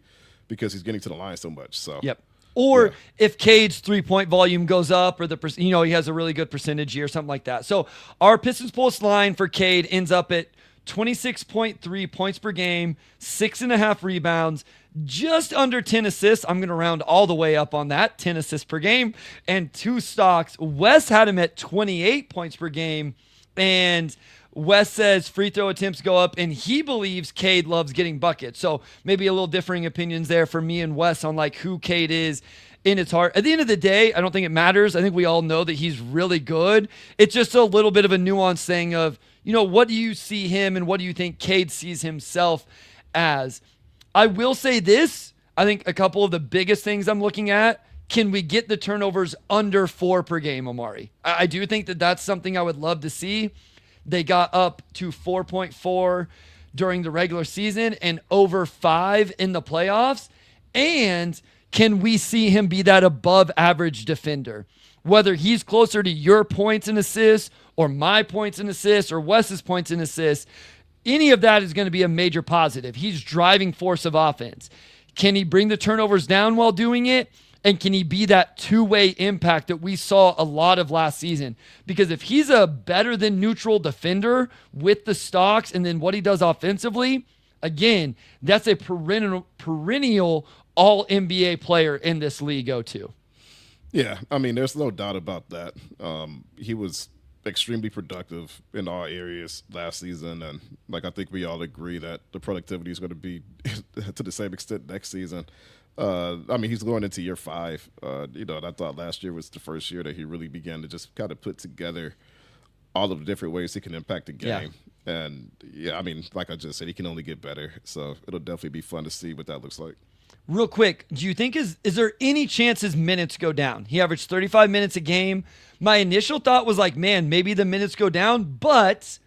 because he's getting to the line so much. So. Yep. Or if Cade's 3-point volume goes up, or he has a really good percentage year, something like that. So our Pistons Pulse line for Cade ends up at 26.3 points per game, 6.5 rebounds, just under 10 assists. I'm going to round all the way up on that, 10 assists per game, and 2 stocks. Wes had him at 28 points per game, and Wes says free throw attempts go up, and he believes Cade loves getting buckets. So maybe a little differing opinions there for me and Wes on like who Cade is in his heart. At the end of the day, I don't think it matters. I think we all know that he's really good. It's just a little bit of a nuanced thing of, what do you see him and what do you think Cade sees himself as? I will say this. I think a couple of the biggest things I'm looking at, can we get the turnovers under 4 per game, Omari? I do think that that's something I would love to see. They got up to 4.4 during the regular season and over 5 in the playoffs. And can we see him be that above average defender? Whether he's closer to your points and assists or my points and assists or Wes's points and assists, any of that is going to be a major positive. He's driving force of offense. Can he bring the turnovers down while doing it? And can he be that two-way impact that we saw a lot of last season? Because if he's a better than neutral defender with the stocks and then what he does offensively, again, that's a perennial all-NBA player in this league O2. Yeah, I mean, there's no doubt about that. He was extremely productive in all areas last season, and I think we all agree that the productivity is going to be to the same extent next season. He's going into year 5. And I thought last year was the first year that he really began to just kind of put together all of the different ways he can impact the game. Yeah. And like I just said, he can only get better. So it'll definitely be fun to see what that looks like. Real quick, do you think is there any chance his minutes go down? He averaged 35 minutes a game. My initial thought was like, man, maybe the minutes go down, but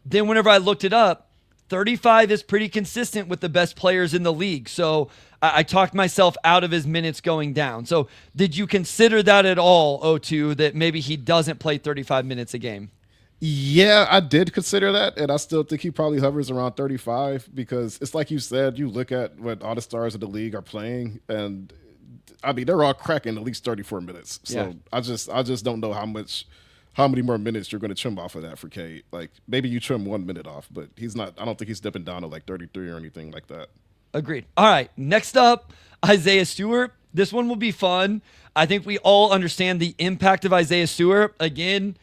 then whenever I looked it up, 35 is pretty consistent with the best players in the league. So I talked myself out of his minutes going down. So did you consider that at all, O2, that maybe he doesn't play 35 minutes a game? Yeah, I did consider that, and I still think he probably hovers around 35 because it's like you said, you look at what all the stars of the league are playing, and I mean they're all cracking at least 34 minutes. So Yeah. I just don't know how many more minutes you're going to trim off of that for Cade. Like maybe you trim 1 minute off, but he's not. I don't think he's dipping down to like 33 or anything like that. Agreed. All right, next up, Isaiah Stewart. This one will be fun. I think we all understand the impact of Isaiah Stewart. Again,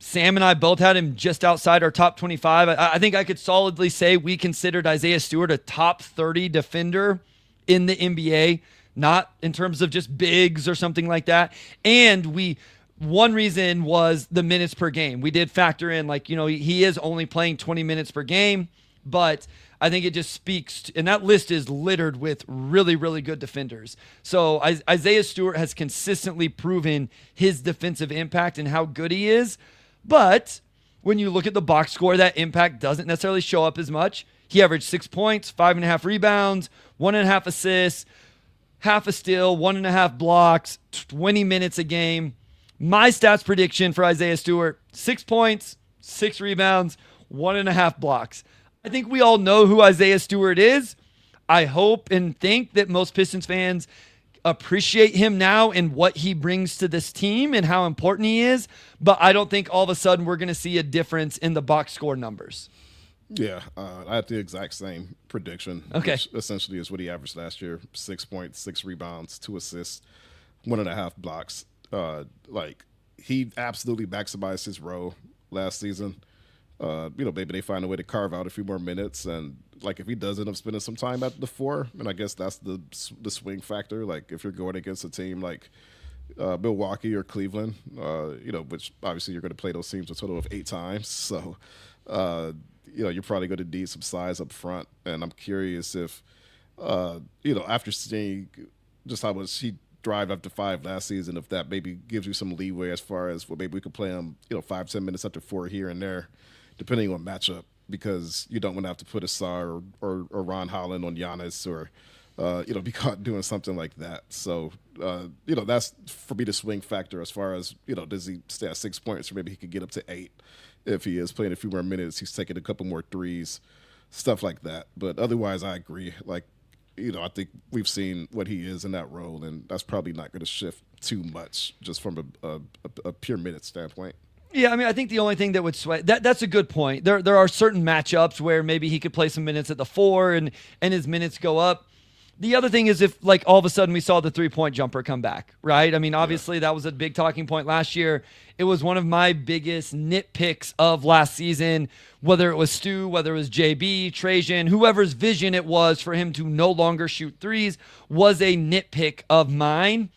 Sam and I both had him just outside our top 25. I think I could solidly say we considered Isaiah Stewart a top 30 defender in the NBA, not in terms of just bigs or something like that. And one reason was the minutes per game. We did factor in, like, he is only playing 20 minutes per game, but I think it just speaks to, and that list is littered with really, really good defenders. So Isaiah Stewart has consistently proven his defensive impact and how good he is. But when you look at the box score, that impact doesn't necessarily show up as much. He averaged 6 points, 5.5 rebounds, 1.5 assists, half a steal, 1.5 blocks, 20 minutes a game. My stats prediction for Isaiah Stewart: 6 points, 6 rebounds, 1.5 blocks. I think we all know who Isaiah Stewart is. I hope and think that most Pistons fans appreciate him now and what he brings to this team and how important he is. But I don't think all of a sudden we're going to see a difference in the box score numbers. Yeah, I had the exact same prediction. Okay. Which essentially is what he averaged last year: 6 points, 6 rebounds, 2 assists, 1.5 blocks. Like he absolutely maximized his role last season. Maybe they find a way to carve out a few more minutes, and like if he does end up spending some time at the 4, and I guess that's the swing factor. Like if you're going against a team like Milwaukee or Cleveland, which obviously you're going to play those teams a total of 8 times, so you're probably going to need some size up front. And I'm curious if after seeing just how much he drive up to 5 last season, if that maybe gives you some leeway as far as, well, maybe we could play him 5-10 minutes up to 4 here and there, depending on matchup, because you don't want to have to put a Sar or Ron Holland on Giannis or be caught doing something like that. So that's for me the swing factor as far as does he stay at 6 points, or maybe he could get up to 8 if he is playing a few more minutes, he's taking a couple more threes, stuff like that. But otherwise I agree, like I think we've seen what he is in that role, and that's probably not going to shift too much just from a pure minute standpoint. Yeah, I mean, I think the only thing that would sway that's a good point. There are certain matchups where maybe he could play some minutes at the 4 and his minutes go up. The other thing is if, like, all of a sudden we saw the 3-point jumper come back, right? I mean, obviously that was a big talking point last year. It was one of my biggest nitpicks of last season, whether it was Stu, whether it was JB, Trajan, whoever's vision it was for him to no longer shoot threes was a nitpick of mine.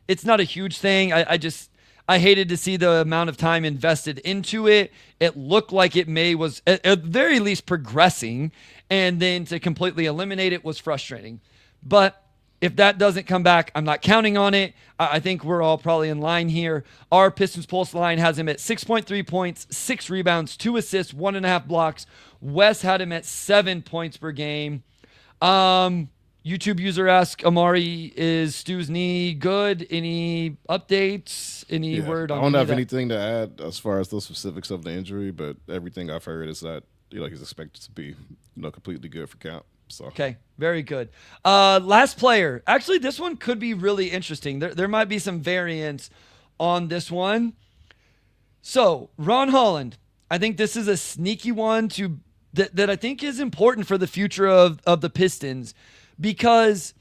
It's not a huge thing. I hated to see the amount of time invested into it. It looked like it was at the very least progressing, and then to completely eliminate it was frustrating. But if that doesn't come back, I'm not counting on it. I think we're all probably in line here. Our Pistons Pulse line has him at 6.3 points, 6 rebounds, 2 assists, 1.5 blocks. Wes had him at 7 points per game. YouTube user asks, Omari, is Stu's knee good? Any updates? Any word on I don't have anything to add as far as the specifics of the injury, but everything I've heard is that he's expected to be completely good for camp. So. Okay, very good. Last player. Actually, this one could be really interesting. There might be some variance on this one. So, Ron Holland. I think this is a sneaky one that I think is important for the future of the Pistons, because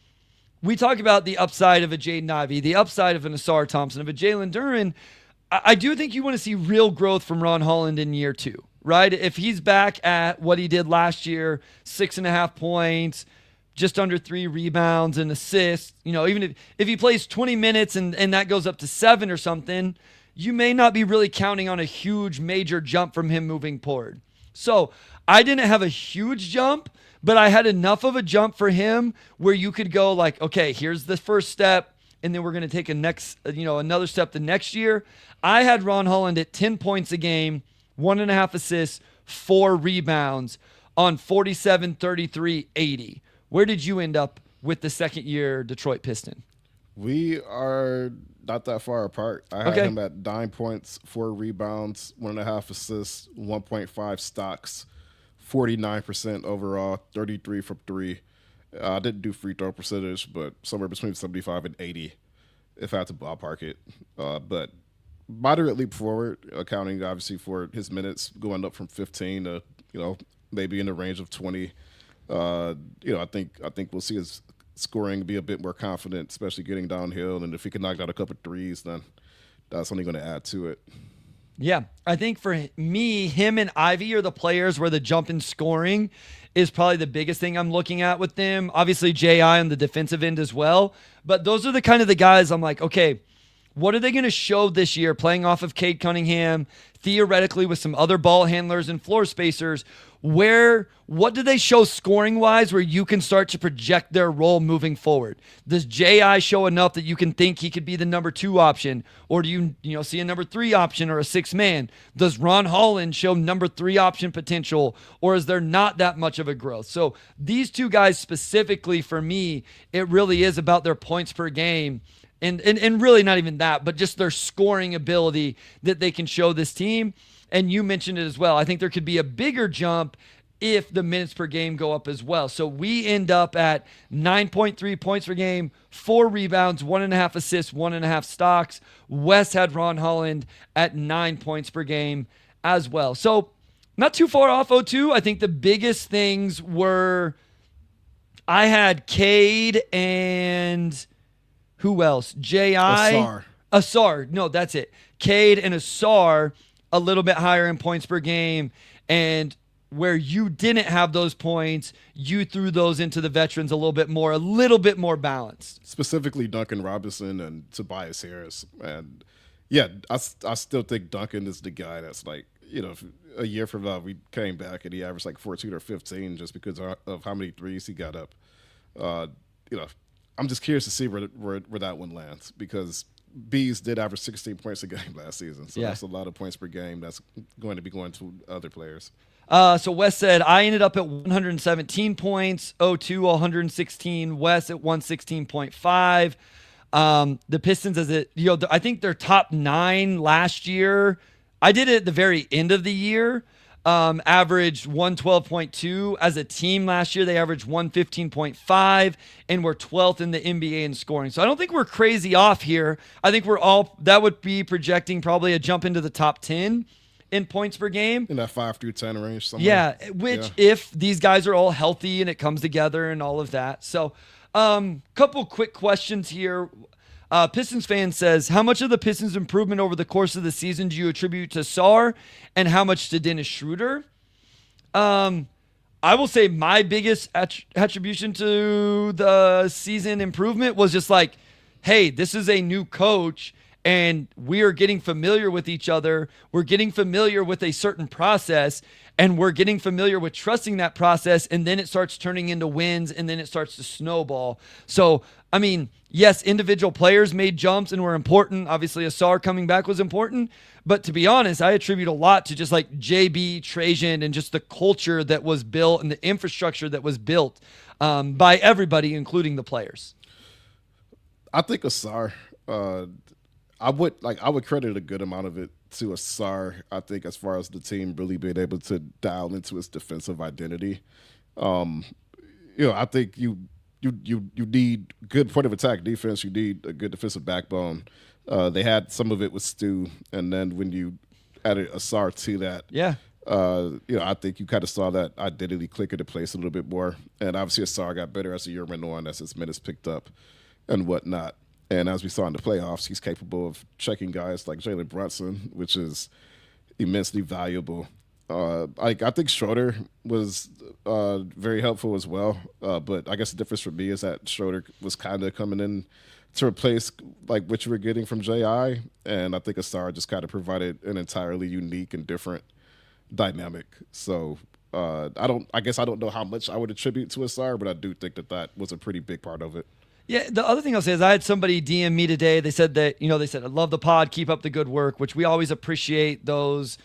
we talk about the upside of a Jaden Ivey, the upside of an Asar Thompson, of a Jalen Duren. I do think you want to see real growth from Ron Holland in year 2. Right? If he's back at what he did last year, 6.5 points, just under 3 rebounds and assists, even if he plays 20 minutes and that goes up to 7 or something, you may not be really counting on a huge major jump from him moving forward. So I didn't have a huge jump, but I had enough of a jump for him where you could go like, okay, here's the first step, and then we're going to take another step the next year. I had Ron Holland at 10 points a game, 1.5 assists, 4 rebounds on 47, 33, 80. Where did you end up with the second year Detroit Piston? We are not that far apart. I had him at 9 points, 4 rebounds, 1.5 assists, 1.5 stocks, 49% overall, 33 from 3. I didn't do free throw percentage, but somewhere between 75 and 80 if I had to ballpark it. But moderate leap forward, accounting obviously for his minutes going up from 15 to, maybe in the range of 20. I think we'll see his scoring be a bit more confident, especially getting downhill. And if he can knock down a couple of threes, then that's only going to add to it. Yeah, I think for me, him and Ivy are the players where the jump in scoring is probably the biggest thing I'm looking at with them. Obviously, J.I. on the defensive end as well. But those are the kind of the guys I'm like, okay, what are they going to show this year playing off of Cade Cunningham, theoretically with some other ball handlers and floor spacers? What do they show scoring wise where you can start to project their role moving forward? Does J.I. show enough that you can think he could be the number 2 option? Or do you see a number 3 option or a 6 man? Does Ron Holland show number 3 option potential, or is there not that much of a growth? So these two guys specifically for me, it really is about their points per game. And really not even that, but just their scoring ability that they can show this team. And you mentioned it as well. I think there could be a bigger jump if the minutes per game go up as well. So we end up at 9.3 points per game, 4 rebounds, 1.5 assists, 1.5 stocks. Wes had Ron Holland at 9 points per game as well. So not too far off 0-2. I think the biggest things were I had Cade and who else? J.I. Asar. No, that's it. Cade and Asar a little bit higher in points per game, and where you didn't have those points, you threw those into the veterans a little bit more balanced. Specifically Duncan Robinson and Tobias Harris. And yeah, I still think Duncan is the guy that's like, a year from now we came back and he averaged like 14 or 15 just because of how many threes he got up. I'm just curious to see where that one lands, because Bees did average 16 points a game last season. So that's a lot of points per game that's going to be going to other players. So Wes said, I ended up at 117 points, 0-2, 116, Wes at 116.5. The Pistons, I think their top 9 last year, I did it at the very end of the year, averaged 112.2. As a team last year, they averaged 115.5 and were 12th in the NBA in scoring. So I don't think we're crazy off here. I think that would be projecting probably a jump into the top 10 in points per game. In that 5 through 10 range somewhere. Yeah, if these guys are all healthy and it comes together and all of that. So couple quick questions here. Pistons fan says, how much of the Pistons improvement over the course of the season do you attribute to Sarr and how much to Dennis Schroeder? I will say my biggest attribution to the season improvement was just like, hey, this is a new coach and we are getting familiar with each other. We're getting familiar with a certain process, and we're getting familiar with trusting that process, and then it starts turning into wins, and then it starts to snowball. So, I mean, yes, individual players made jumps and were important. Obviously, Asar coming back was important. But to be honest, I attribute a lot to just like JB, Trajan, and just the culture that was built and the infrastructure that was built by everybody, including the players. I think Asar, I would credit a good amount of it to Asar. I think as far as the team really being able to dial into its defensive identity, I think you need good point of attack defense. You need a good defensive backbone. They had some of it with Stu, and then when you added Asar to that, I think you kind of saw that identity click into place a little bit more. And obviously Asar got better as the year went on, as his minutes picked up and whatnot. And as we saw in the playoffs, he's capable of checking guys like Jalen Brunson, which is immensely valuable. I think Schroeder was very helpful as well. But I guess the difference for me is that Schroeder was kind of coming in to replace like what you were getting from J.I. And I think Asar just kind of provided an entirely unique and different dynamic. So I guess I don't know how much I would attribute to his sire, but I do think that was a pretty big part of it. Yeah, the other thing I'll say is I had somebody DM me today. They said that, they said, I love the pod, keep up the good work, which we always appreciate those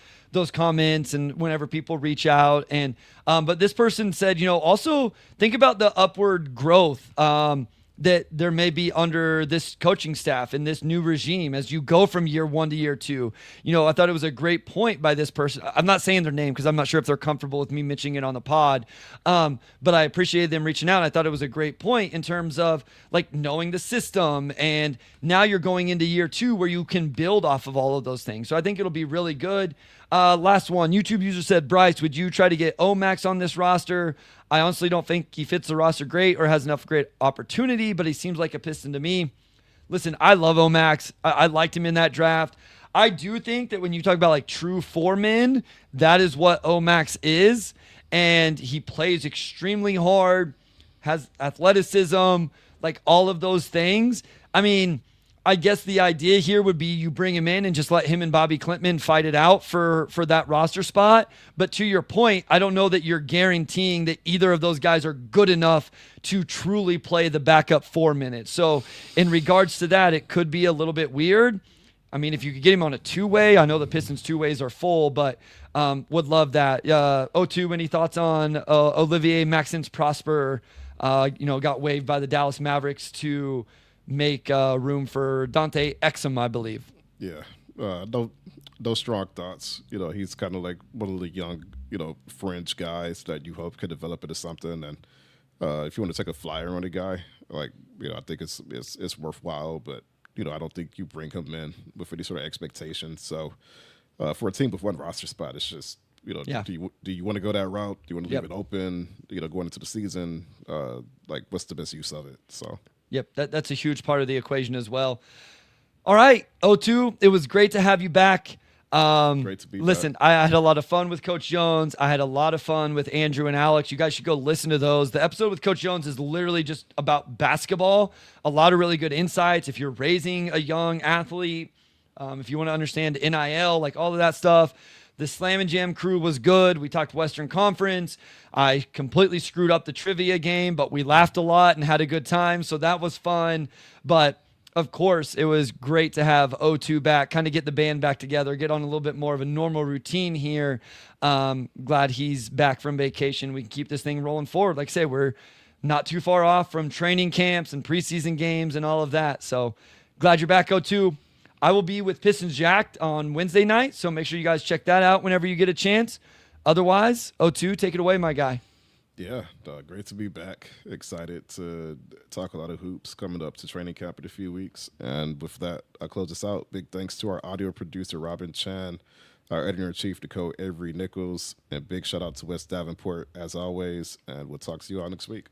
comments and whenever people reach out. And but this person said, also think about the upward growth that there may be under this coaching staff and this new regime as you go from year one to year two. I thought it was a great point by this person. I'm not saying their name because I'm not sure if they're comfortable with me mentioning it on the pod. But I appreciated them reaching out. I thought it was a great point in terms of like knowing the system. And now you're going into year two where you can build off of all of those things. So I think it'll be really good. Last one, YouTube user said, Bryce, would you try to get Omax on this roster? I honestly don't think he fits the roster great or has enough great opportunity, but he seems like a Piston to me. Listen, I love Omax. I liked him in that draft. I do think that when you talk about like true foremen, that is what Omax is. And he plays extremely hard, has athleticism, like all of those things. I mean, I guess the idea here would be you bring him in and just let him and Bobby Klintman fight it out for that roster spot. But to your point, I don't know that you're guaranteeing that either of those guys are good enough to truly play the backup 4 minutes. So in regards to that, it could be a little bit weird. I mean, if you could get him on a two-way, I know the Pistons two-ways are full, but would love that. O2, any thoughts on Olivier Maxence Prosper, got waived by the Dallas Mavericks to make room for Dante Exum, I believe. Yeah, those strong thoughts. He's kind of like one of the young, fringe guys that you hope could develop into something. And if you want to take a flyer on a guy, I think it's worthwhile. But I don't think you bring him in with any sort of expectation. So for a team with one roster spot, it's just Yeah. do you want to go that route? Do you want to leave it open? Going into the season, what's the best use of it? So. Yep, that's a huge part of the equation as well. All right, O2, it was great to have you back. Great to be back. Listen, I had a lot of fun with Coach Jones. I had a lot of fun with Andrew and Alex. You guys should go listen to those. The episode with Coach Jones is literally just about basketball. A lot of really good insights. If you're raising a young athlete, if you want to understand NIL, like all of that stuff. The Slam and Jam crew was good. We talked Western Conference. I completely screwed up the trivia game, but we laughed a lot and had a good time. So that was fun. But of course, it was great to have O2 back, kind of get the band back together, get on a little bit more of a normal routine here. Glad he's back from vacation. We can keep this thing rolling forward. Like I say, we're not too far off from training camps and preseason games and all of that. So glad you're back, O2. I will be with Pistons Jacked on Wednesday night, so make sure you guys check that out whenever you get a chance. Otherwise, O2, take it away, my guy. Yeah, great to be back. Excited to talk a lot of hoops coming up to training camp in a few weeks. And with that, I'll close this out. Big thanks to our audio producer, Robin Chan, our editor-in-chief, Nicole Avery Nichols, and big shout-out to West Davenport, as always. And we'll talk to you all next week.